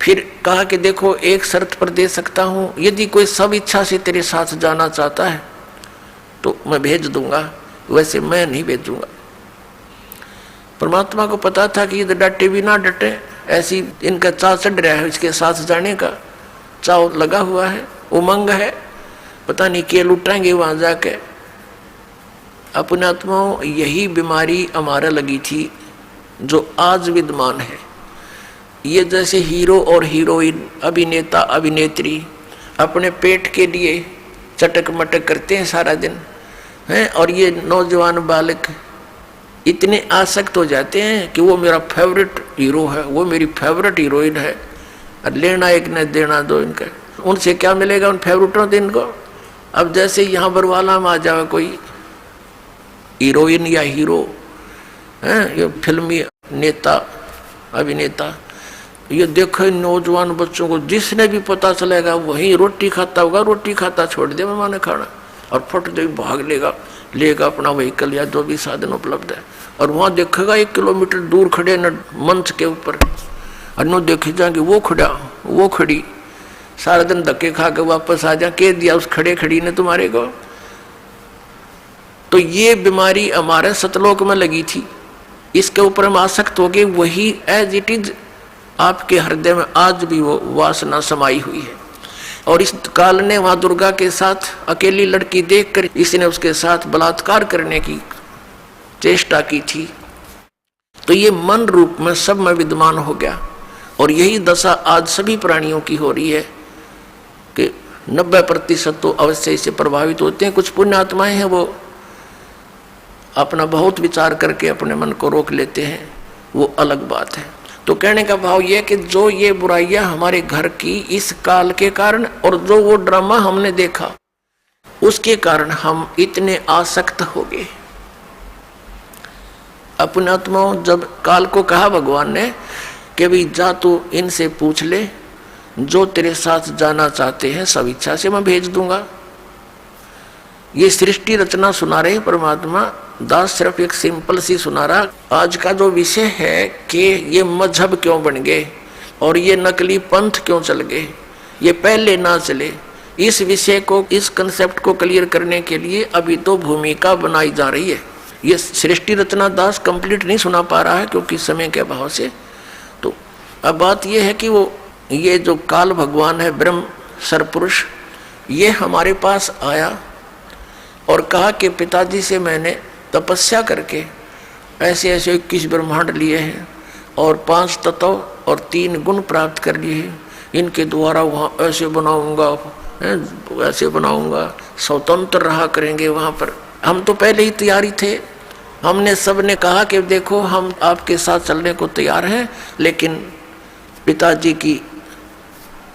फिर कहा कि देखो एक शर्त पर दे सकता हूं, यदि कोई सब इच्छा से तेरे साथ जाना चाहता है तो मैं भेज दूंगा, वैसे मैं नहीं भेजूंगा। परमात्मा को पता था कि ये डटे भी ना डटे, ऐसी इनका चाव चढ़ रहा है, इसके साथ जाने का चाव लगा हुआ है, उमंग है, पता नहीं क्या लुटाएंगे वहां जाके। अपने आत्माओं, यही बीमारी हमारा लगी थी जो आज विद्यमान है। ये जैसे हीरो और हीरोइन, अभिनेता अभिनेत्री अपने पेट के लिए चटक मटक करते हैं सारा दिन हैं, और ये नौजवान बालक इतने आसक्त हो जाते हैं कि वो मेरा फेवरेट हीरो है, वो मेरी फेवरेट हीरोइन है, और लेना एक न देना दो इनका। उनसे क्या मिलेगा उन फेवरेटों दिन को? अब जैसे यहाँ बरवाला में आ जाए कोई हीरोइन या हीरो हैं, ये फिल्मी नेता अभिनेता, ये देखो नौजवान बच्चों को जिसने भी पता चलेगा वही रोटी खाता होगा, रोटी खाता छोड़ दे मैंने खाना, और फट दे भाग लेगा अपना व्हीकल या जो भी साधन उपलब्ध है, और वहाँ देखेगा 1 किलोमीटर दूर खड़े न मंच के ऊपर, और नो देखे जाएंगे वो खड़ा वो खड़ी, सारा दिन धक्के खा के वापस आ जा, कह दिया उस खड़े खड़ी ने तुम्हारे को। तो ये बीमारी हमारे सतलोक में लगी थी, इसके ऊपर हम आसक्त हो गए, वही एज इट इज आपके हृदय में आज भी वो वासना समाई हुई है। और इस काल ने वहां दुर्गा के साथ अकेली लड़की देखकर इसने उसके साथ बलात्कार करने की चेष्टा की थी, तो ये मन रूप में सब में विद्यमान हो गया। और यही दशा आज सभी प्राणियों की हो रही है कि 90% तो अवश्य इससे प्रभावित होते हैं। कुछ पुण्य आत्माएं हैं वो अपना बहुत विचार करके अपने मन को रोक लेते हैं, वो अलग बात है। तो कहने का भाव ये कि जो ये बुराइयां हमारे घर की इस काल के कारण और जो वो ड्रामा हमने देखा उसके कारण हम इतने आसक्त हो गए। अपने आत्माओं, जब काल को कहा भगवान ने कि भाई जा तू इनसे पूछ ले, जो तेरे साथ जाना चाहते हैं सब इच्छा से मैं भेज दूंगा। ये सृष्टि रचना सुना रहे परमात्मा दास, सिर्फ एक सिंपल सी सुना रहा। आज का जो विषय है कि ये मजहब क्यों बन गए और ये नकली पंथ क्यों चल गए, ये पहले ना चले, इस विषय को, इस कंसेप्ट को क्लियर करने के लिए अभी तो भूमिका बनाई जा रही है। ये सृष्टि रचना दास कंप्लीट नहीं सुना पा रहा है क्योंकि समय के अभाव से। तो अब बात यह है कि वो ये जो काल भगवान है, ब्रह्म सरपुरुष, ये हमारे पास आया और कहा कि पिताजी से मैंने तपस्या करके ऐसे ऐसे 21 ब्रह्मांड लिए हैं और 5 तत्व और 3 गुण प्राप्त कर लिए हैं, इनके द्वारा वहाँ ऐसे बनाऊंगा, ऐसे बनाऊंगा, स्वतंत्र रहा करेंगे वहाँ पर। हम तो पहले ही तैयारी थे, हमने सब ने कहा कि देखो हम आपके साथ चलने को तैयार हैं, लेकिन पिताजी की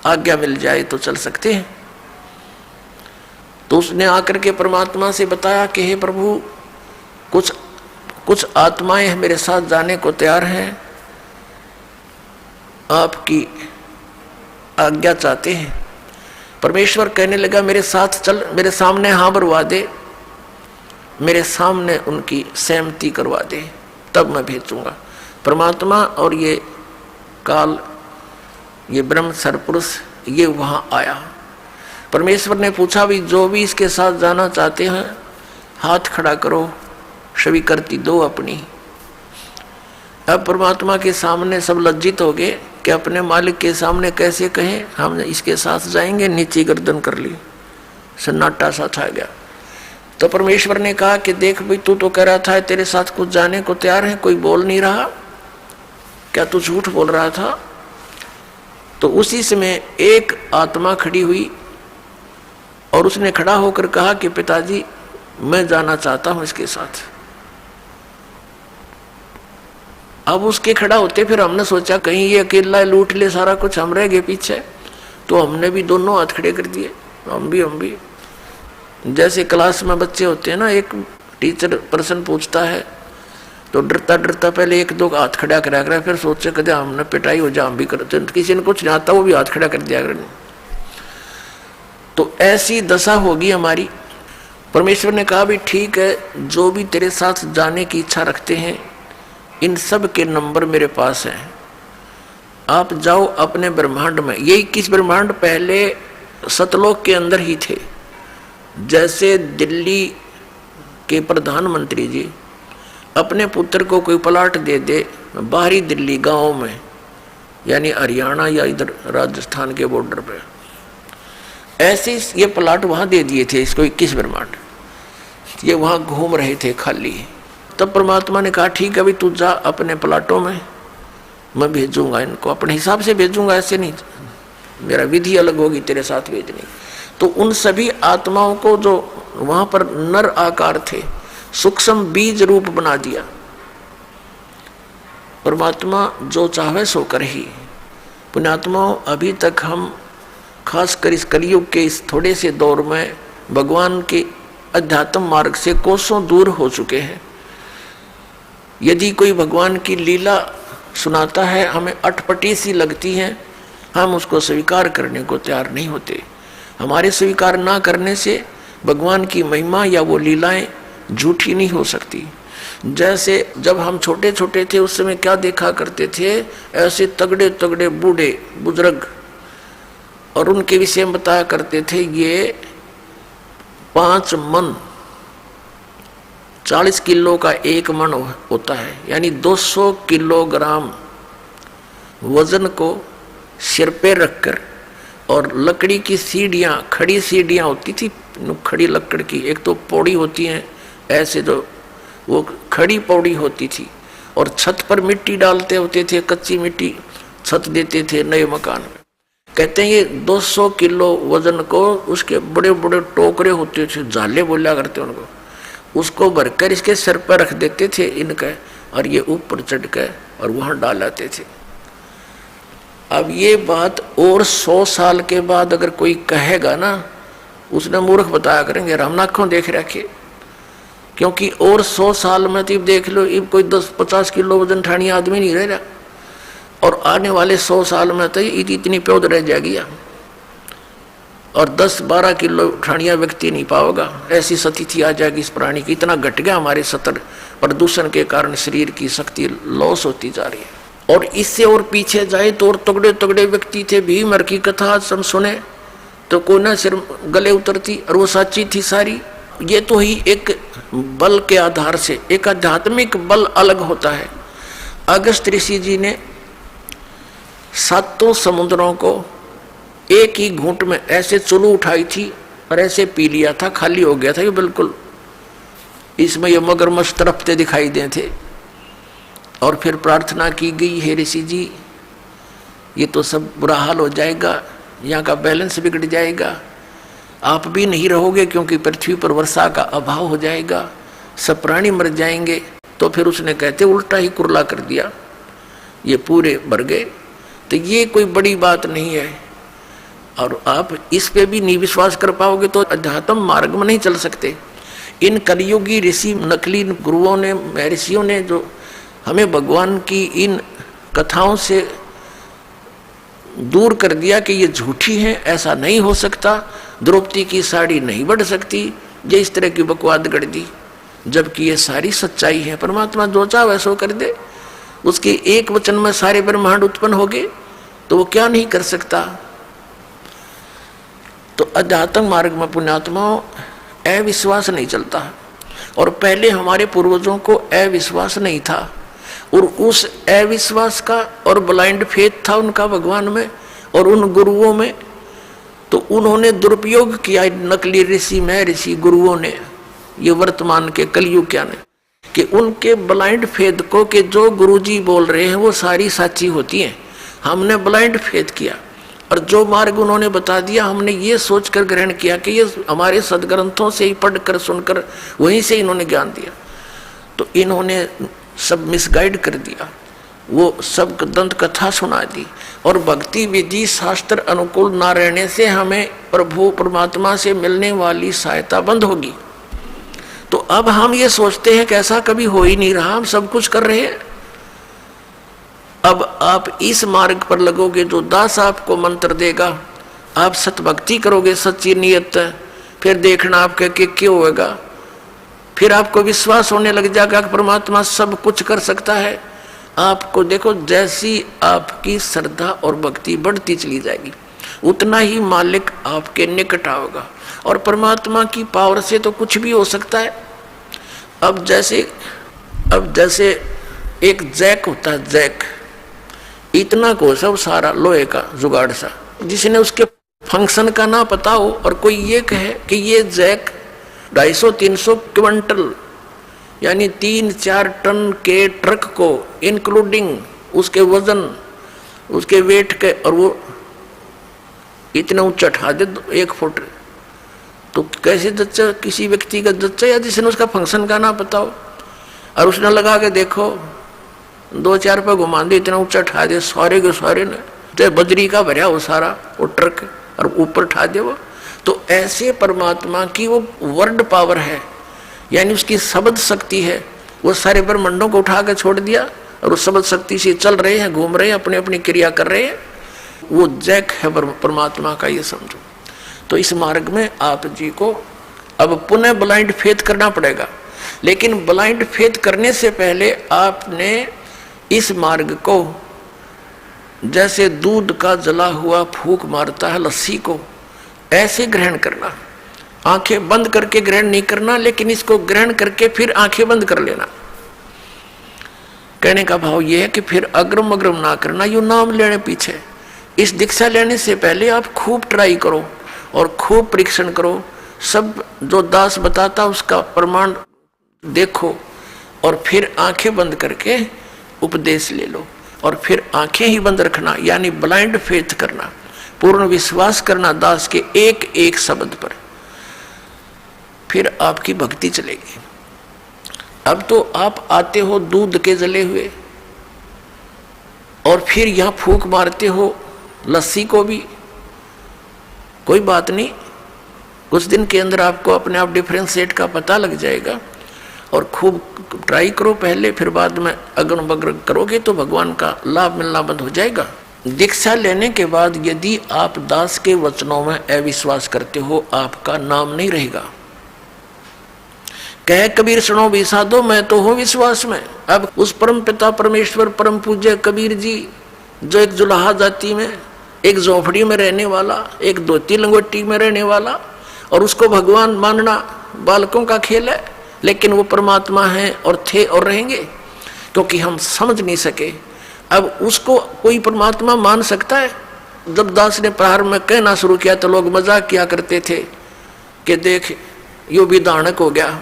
आज्ञा मिल जाए तो चल सकते हैं। तो उसने आकर के परमात्मा से बताया कि हे प्रभु, कुछ आत्माएं मेरे साथ जाने को तैयार हैं, आपकी आज्ञा चाहते हैं। परमेश्वर कहने लगा मेरे साथ चल, मेरे सामने हाँ भरवा दे, मेरे सामने उनकी सहमति करवा दे, तब मैं भेजूंगा। परमात्मा और ये काल, ये ब्रह्म सरपुरुष, ये वहां आया। परमेश्वर ने पूछा भी जो भी इसके साथ जाना चाहते हैं हाथ खड़ा करो, स्वीकृति दो अपनी। अब परमात्मा के सामने सब लज्जित हो गए कि अपने मालिक के सामने कैसे कहें हम इसके साथ जाएंगे। नीचे गर्दन कर ली, सन्नाटा सा छा गया। तो परमेश्वर ने कहा कि देख भाई, तू तो कह रहा था तेरे साथ कुछ जाने को तैयार है, कोई बोल नहीं रहा, क्या तू झूठ बोल रहा था? तो उसी समय एक आत्मा खड़ी हुई और उसने खड़ा होकर कहा कि पिताजी मैं जाना चाहता हूं इसके साथ। अब उसके खड़ा होते फिर हमने सोचा कहीं ये अकेला लूट ले सारा कुछ, हम रह गए पीछे। तो हमने भी दोनों हाथ खड़े कर दिए, हम भी। जैसे क्लास में बच्चे होते हैं ना, एक टीचर प्रश्न पूछता है तो डरता डरता पहले 1-2 हाथ खड़ा करा कर, फिर सोचे कदे हमने पिटाई हो जा, हम भी करते। किसी ने कुछ नहीं आता वो भी हाथ खड़ा कर दिया करें। तो ऐसी दशा होगी हमारी। परमेश्वर ने कहा भी ठीक है, जो भी तेरे साथ जाने की इच्छा रखते हैं इन सब के नंबर मेरे पास हैं, आप जाओ अपने ब्रह्मांड में। ये 21 ब्रह्मांड पहले सतलोक के अंदर ही थे। जैसे दिल्ली के प्रधानमंत्री जी अपने पुत्र को कोई प्लाट दे दे बाहरी दिल्ली गांव में, यानी हरियाणा या इधर राजस्थान के बॉर्डर पे, ऐसे ये प्लाट वहां दे दिए थे इसको 21 ब्रह्मांड। ये वहां घूम रहे थे खाली। तब परमात्मा ने कहा ठीक है भाई, तू जा अपने प्लाटों में, मैं भेजूंगा इनको, अपने हिसाब से भेजूंगा, ऐसे नहीं, मेरा विधि अलग होगी तेरे साथ भेजने। तो उन सभी आत्माओं को जो वहां पर नर आकार थे, सूक्ष्म बीज रूप बना दिया। परमात्मा जो चाहे सो कर ही। पुण्यात्माओं, अभी तक हम खासकर इस कलयुग के इस थोड़े से दौर में भगवान के अध्यात्म मार्ग से कोसों दूर हो चुके हैं। यदि कोई भगवान की लीला सुनाता है, हमें अटपटी सी लगती है, हम उसको स्वीकार करने को तैयार नहीं होते। हमारे स्वीकार ना करने से भगवान की महिमा या वो लीलाएं झूठी नहीं हो सकती। जैसे जब हम छोटे छोटे थे उस समय क्या देखा करते थे, ऐसे तगड़े तगड़े बूढ़े बुजुर्ग, और उनके विषय में बताया करते थे ये 5 मन 40 किलो का 1 मन होता है, यानी 200 किलोग्राम वजन को सिर पे रखकर, और लकड़ी की सीढ़ियाँ, खड़ी सीढ़ियाँ होती थी, खड़ी लकड़ की, एक तो पौड़ी होती हैं ऐसे जो वो खड़ी पौड़ी होती थी, और छत पर मिट्टी डालते होते थे, कच्ची मिट्टी छत देते थे नए मकान में। कहते हैं ये 200 किलो वजन को उसके बड़े बड़े टोकरे होते थे, झाले बोला करते उनको, उसको भरकर इसके सिर पर रख देते थे इनके, और ये ऊपर चढ़ के और वहां डालाते थे। अब ये बात और 100 साल के बाद अगर कोई कहेगा ना, उसने मूर्ख बताया करेंगे, राम आँखों देख रखे। क्योंकि और 100 साल में तो देख लो, अब कोई 10-50 किलो वजन ठानी आदमी नहीं रह रहा, और आने वाले 100 साल में तो इतनी प्योद रह जाएगी, और 10-12 किलो ठानिया व्यक्ति नहीं पाओगा, ऐसी स्थिति आ जाएगी इस प्राणी की। इतना घट गया हमारे सतर, प्रदूषण के कारण शरीर की शक्ति लॉस होती जा रही है। और इससे और पीछे जाए तो और तगड़े तगड़े व्यक्ति थे, भीमर की कथा हम सुने तो कोना सिर गले उतरती, और वो सच्ची थी सारी। ये तो ही एक बल के आधार से, एक आध्यात्मिक बल अलग होता है। अगस्त ऋषि जी ने 7 समुद्रों को एक ही घूंट में ऐसे चुलू उठाई थी और ऐसे पी लिया था, खाली हो गया था ये बिल्कुल। इसमें ये मगरमच्छ तड़पते दिखाई दे थे, और फिर प्रार्थना की गई, हे ऋषि जी ये तो सब बुरा हाल हो जाएगा, यहाँ का बैलेंस बिगड़ जाएगा, आप भी नहीं रहोगे क्योंकि पृथ्वी पर वर्षा का अभाव हो जाएगा, सब प्राणी मर जाएंगे। तो फिर उसने कहते उल्टा ही कुरला कर दिया, ये पूरे मर गए। तो ये कोई बड़ी बात नहीं है, और आप इस पे भी नहीं विश्वास कर पाओगे तो अध्यात्म मार्ग में नहीं चल सकते। इन कलियुगी ऋषि नकली गुरुओं ने, महर्षियों ने जो हमें भगवान की इन कथाओं से दूर कर दिया कि ये झूठी है, ऐसा नहीं हो सकता, द्रौपदी की साड़ी नहीं बढ़ सकती, ये इस तरह की बकवाद गढ़ दी, जबकि ये सारी सच्चाई है। परमात्मा जो चाहे वैसा कर दे, उसके एक वचन में सारे ब्रह्मांड उत्पन्न हो गए, तो वो क्या नहीं कर सकता। तो अध्यात्म मार्ग में पुण्यात्माओं अविश्वास नहीं चलता, और पहले हमारे पूर्वजों को अविश्वास नहीं था, और उस अविश्वास का और ब्लाइंड फेथ था उनका भगवान में और उन गुरुओं में, तो उन्होंने दुरुपयोग किया नकली ऋषि महर्षि गुरुओं ने, ये वर्तमान के कलयुग क्या ने, कि उनके ब्लाइंड फेथ को कि जो गुरुजी बोल रहे हैं वो सारी सच्ची होती हैं, हमने ब्लाइंड फेथ किया, और जो मार्ग उन्होंने बता दिया हमने ये सोचकर ग्रहण किया कि ये हमारे सदग्रंथों से ही पढ़कर सुनकर वहीं से इन्होंने ज्ञान दिया। तो इन्होंने सब मिसगाइड कर दिया, वो सब दंत कथा सुना दी, और भक्ति विधि शास्त्र अनुकूल ना रहने से हमें प्रभु परमात्मा से मिलने वाली सहायता बंद होगी। तो अब हम ये सोचते हैं कि ऐसा कभी हो ही नहीं रहा, हम सब कुछ कर रहे हैं। अब आप इस मार्ग पर लगोगे, जो दास आपको मंत्र देगा, आप सतभक्ति करोगे सच्ची नियत, फिर देखना आपके क्या होगा, फिर आपको विश्वास होने लग जाएगा कि परमात्मा सब कुछ कर सकता है। आपको देखो जैसी आपकी श्रद्धा और भक्ति बढ़ती चली जाएगी, उतना ही मालिक आपके निकट आओगा, और परमात्मा की पावर से तो कुछ भी हो सकता है। अब जैसे एक जैक होता है, जैक इतना को सब सारा लोहे का जुगाड़ सा, जिसने उसके फंक्शन का ना पता हो, और कोई ये कहे कि ये जैक 250-300 क्विंटल यानी 3-4 टन के ट्रक को इंक्लूडिंग उसके वजन, उसके वेट के, और वो इतना ऊंचा उठा दे 1 फुट, तो कैसे जच्चा किसी व्यक्ति का जच्चा, या जिसने उसका फंक्शन का ना पता हो, और उसने लगा के देखो 2-4 पे घुमा दे, इतना ऊंचा उठा दे, सारे के सारे ने चाहे बजरी का भरा हो सारा वो ट्रक, और ऊपर उठा दे वो। तो ऐसे परमात्मा की वो वर्ड पावर है, यानी उसकी शब्द शक्ति है, वो सारे ब्रह्मांडों को उठा के छोड़ दिया, और उस शब्द शक्ति से चल रहे हैं, घूम रहे हैं, अपनी अपनी क्रिया कर रहे हैं। वो जैक है परमात्मा का, ये समझो। तो इस मार्ग में आप जी को अब पुनः ब्लाइंड फेथ करना पड़ेगा, लेकिन ब्लाइंड फेथ करने से पहले आपने इस मार्ग को, जैसे दूध का जला हुआ फूंक मारता है लस्सी को, ऐसे ग्रहण करना, आंखें बंद करके ग्रहण नहीं करना, लेकिन इसको ग्रहण करके फिर आंखें बंद कर लेना। कहने का भाव यह है कि फिर अग्रम अग्रम ना करना, यू नाम लेने पीछे। इस दीक्षा लेने से पहले आप खूब ट्राई करो और खूब परीक्षण करो, सब जो दास बताता उसका प्रमाण देखो, और फिर आंखें बंद करके उपदेश ले लो, और फिर आंखें ही बंद रखना, यानी ब्लाइंड फेथ करना। पूर्ण विश्वास करना दास के एक एक शब्द पर, फिर आपकी भक्ति चलेगी। अब तो आप आते हो दूध के जले हुए और फिर यहां फूंक मारते हो लस्सी को भी, कोई बात नहीं, कुछ दिन के अंदर आपको अपने आप डिफरेंशिएट का पता लग जाएगा। और खूब ट्राई करो पहले, फिर बाद में अगन बगन करोगे तो भगवान का लाभ मिलना बंद हो जाएगा। दीक्षा लेने के बाद यदि आप दास के वचनों में अविश्वास करते हो, आपका नाम नहीं रहेगा। कह कबीर सुनो भी साधो, मैं तो हूं विश्वास में। अब उस परम पिता परमेश्वर परम पूज्य कबीर जी, जो एक जुलाहा जाति में, एक झोपड़ी में रहने वाला, एक धोती लंगोटी में रहने वाला, और उसको भगवान मानना बालकों का खेल है, लेकिन वो परमात्मा है और थे और रहेंगे, क्योंकि हम समझ नहीं सके। अब उसको कोई परमात्मा मान सकता है? जब दास ने प्रारंभ में कहना शुरू किया तो लोग मजाक किया करते थे कि देख यो भी दानक हो गया।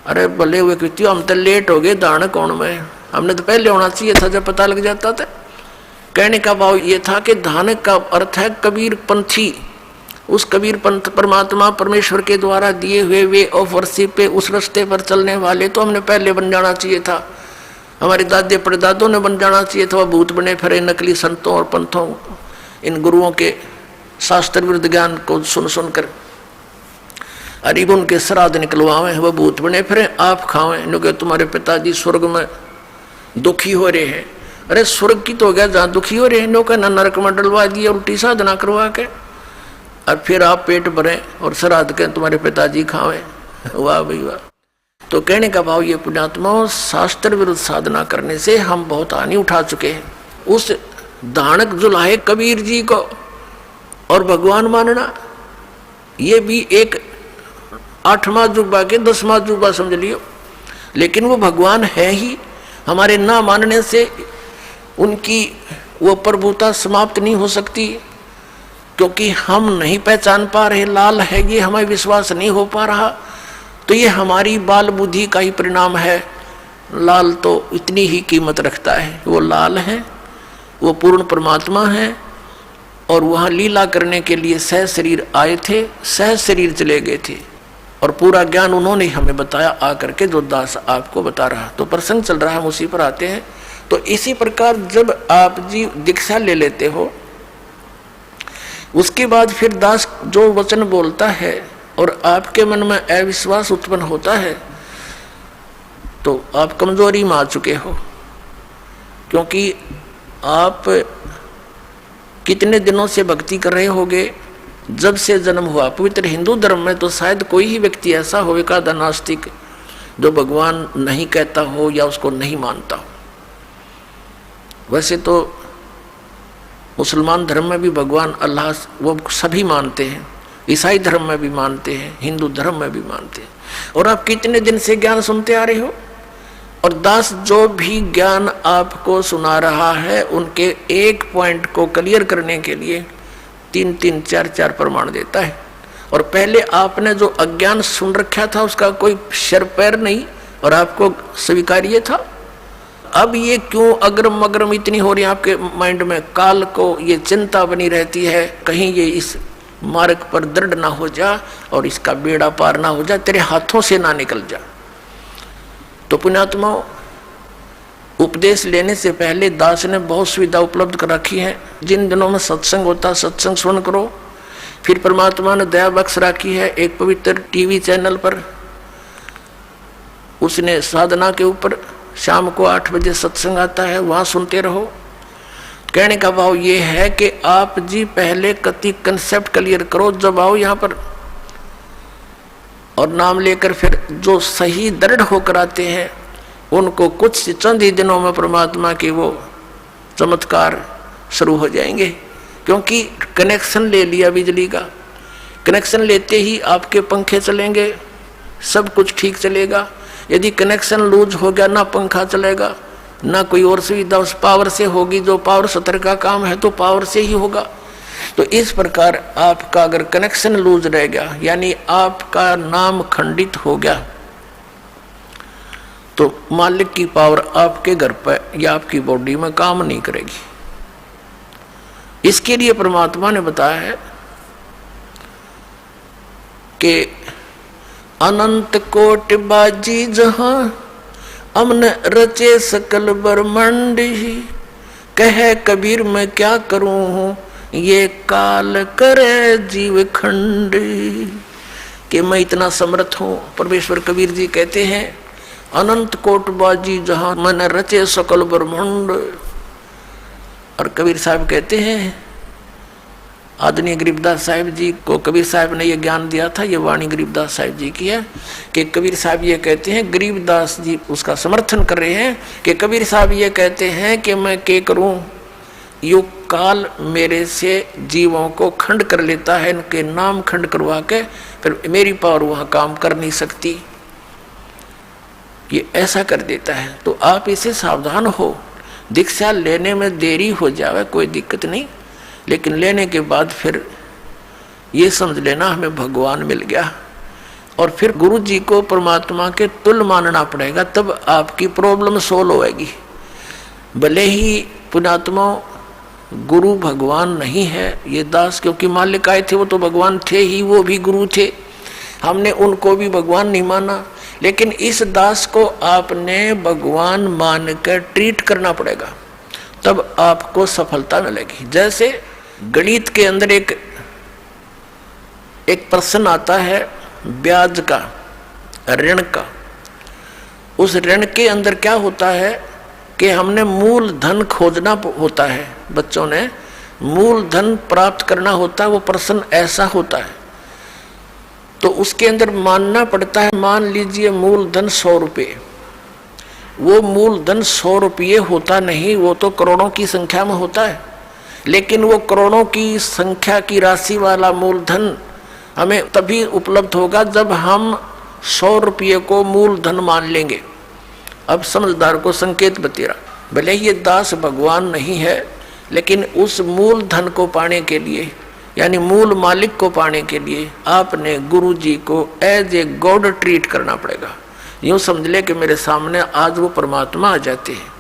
अरे भले हुए कृत्य, हम तो लेट हो गए, दानक कौन में, हमने तो पहले होना चाहिए था जब पता लग जाता था। कहने का भाव ये था कि धानक का अर्थ है कबीर पंथी, उस कबीर पंथ परमात्मा परमेश्वर के द्वारा दिए हुए वे ऑफ वर्शिप पे, उस रास्ते पर चलने वाले तो हमने पहले बन जाना चाहिए था। हमारे दादे परदादों ने बन जाना चाहिए था। वह भूत बने फिरे नकली संतों और पंथों, इन गुरुओं के शास्त्र विरुद्ध ज्ञान को सुन सुनकर अरीब उनके श्राद्ध निकलवावे, वह भूत बने फिरे आप खावें, क्योंकि तुम्हारे पिताजी स्वर्ग में दुखी हो रहे हैं। अरे स्वर्ग की तो हो गया जहाँ दुखी हो रहे हैं, नो का नरक में डलवा दिया उल्टी साधना करवा के, और फिर आप पेट भरें और श्राद्ध के तुम्हारे पिताजी खावें। वाह भाई वाह। तो कहने का भाव ये पुण्यात्माओं, शास्त्र विरुद्ध साधना करने से हम बहुत हानि उठा चुके हैं। उस दानक जुलाहे कबीर जी को और भगवान मानना, ये भी एक 8वां जुबा के 10वां जुबा समझ लियो, लेकिन वो भगवान है ही। हमारे ना मानने से उनकी वो प्रभुता समाप्त नहीं हो सकती, क्योंकि हम नहीं पहचान पा रहे लाल है ये, हमें विश्वास नहीं हो पा रहा, तो ये हमारी बाल बुद्धि का ही परिणाम है। लाल तो इतनी ही कीमत रखता है, वो लाल है, वो पूर्ण परमात्मा है, और वहाँ लीला करने के लिए सह शरीर आए थे, सह शरीर चले गए थे, और पूरा ज्ञान उन्होंने हमें बताया आकर के, जो दास आपको बता रहा। तो प्रसंग चल रहा है, हम उसी पर आते हैं। तो इसी प्रकार जब आप जी दीक्षा ले लेते हो, उसके बाद फिर दास जो वचन बोलता है और आपके मन में अविश्वास उत्पन्न होता है, तो आप कमजोरी में आ चुके हो, क्योंकि आप कितने दिनों से भक्ति कर रहे होगे, जब से जन्म हुआ। पवित्र हिंदू धर्म में तो शायद कोई ही व्यक्ति ऐसा होगा नास्तिक जो भगवान नहीं कहता हो या उसको नहीं मानता हो। वैसे तो मुसलमान धर्म में भी भगवान अल्लाह वो सभी मानते हैं, ईसाई धर्म में भी मानते हैं, हिंदू धर्म में भी मानते हैं। और आप कितने दिन से ज्ञान सुनते आ रहे हो, और दास जो भी ज्ञान आपको सुना रहा है, उनके एक पॉइंट को क्लियर करने के लिए 3-3, 4-4 प्रमाण देता है। और पहले आपने जो अज्ञान सुन रखा था उसका कोई सिर पैर नहीं, और आपको स्वीकार्य था। अब ये क्यों अग्रम अग्रम इतनी हो रही है आपके माइंड में, काल को ये चिंता बनी रहती है, कहीं ये इस मार्ग पर दृढ़ ना हो जा और इसका बेड़ा पार ना हो जा, तेरे हाथों से ना निकल जा। तो पुण्यात्माओं, उपदेश लेने से पहले दास ने बहुत सुविधा उपलब्ध कर रखी है। जिन दिनों में सत्संग होता, सत्संग सुन करो। फिर परमात्मा ने दया बख्श रखी है, एक पवित्र टीवी चैनल पर उसने साधना के ऊपर शाम को 8 बजे सत्संग आता है, वहाँ सुनते रहो। कहने का भाव ये है कि आप जी पहले कति कंसेप्ट क्लियर करो, जब आओ यहाँ पर और नाम लेकर फिर जो सही दृढ़ होकर आते हैं उनको कुछ चंद ही दिनों में परमात्मा के वो चमत्कार शुरू हो जाएंगे। क्योंकि कनेक्शन ले लिया बिजली का, कनेक्शन लेते ही आपके पंखे चलेंगे, सब कुछ ठीक चलेगा। यदि कनेक्शन लूज हो गया, ना पंखा चलेगा ना कोई और सुविधा उस पावर से होगी, जो पावर सत्र का काम है तो पावर से ही होगा। तो इस प्रकार आपका अगर कनेक्शन लूज रह गया, यानी आपका नाम खंडित हो गया, तो मालिक की पावर आपके घर पर या आपकी बॉडी में काम नहीं करेगी। इसके लिए परमात्मा ने बताया है कि अनंत कोटि बाजी जहां अमन रचे सकल ब्रह्मांड ही, कहे कबीर मैं क्या करूं हूं ये काल करे जीव खंड। कि मैं इतना समर्थ हूं। परमेश्वर कबीर जी कहते हैं अनंत कोट बाजी जहां मन रचे सकल ब्रह्मांड। और कबीर साहब कहते हैं, आदरणीय गरीबदास साहिब जी को कबीर साहब ने यह ज्ञान दिया था, ये वाणी गरीबदास साहिब जी की है कि कबीर साहब ये कहते हैं, गरीबदास जी उसका समर्थन कर रहे हैं कि कबीर साहब ये कहते हैं कि मैं क्या करूं, युग काल मेरे से जीवों को खंड कर लेता है, इनके नाम खंड करवा के फिर मेरी पावर वहां काम कर नहीं सकती, ये ऐसा कर देता है। तो आप इसे सावधान हो। दीक्षा लेने में देरी हो जावे कोई दिक्कत नहीं, लेकिन लेने के बाद फिर ये समझ लेना हमें भगवान मिल गया, और फिर गुरु जी को परमात्मा के तुल्य मानना पड़ेगा, तब आपकी प्रॉब्लम सोल्व होएगी। भले ही पुण्यात्मा गुरु भगवान नहीं है, ये दास क्योंकि मालिक आए थे वो तो भगवान थे ही, वो भी गुरु थे, हमने उनको भी भगवान नहीं माना, लेकिन इस दास को आपने भगवान मानकर ट्रीट करना पड़ेगा, तब आपको सफलता मिलेगी। जैसे गणित के अंदर एक प्रश्न आता है ब्याज का, ऋण का। उस ऋण के अंदर क्या होता है कि हमने मूल धन खोजना होता है, बच्चों ने मूल धन प्राप्त करना होता है, वो प्रश्न ऐसा होता है। तो उसके अंदर मानना पड़ता है, मान लीजिए मूल धन 100 रुपये, वो मूल धन 100 रुपये होता नहीं, वो तो करोड़ों की संख्या में होता है, लेकिन वो करोड़ों की संख्या की राशि वाला मूल धन हमें तभी उपलब्ध होगा जब हम 100 रुपये को मूल धन मान लेंगे। अब समझदार को संकेत बतेरा, भले ये दास भगवान नहीं है, लेकिन उस मूल धन को पाने के लिए, यानी मूल मालिक को पाने के लिए आपने गुरु जी को एज ए गॉड ट्रीट करना पड़ेगा। यूँ समझ ले कि मेरे सामने आज वो परमात्मा आ जाते हैं,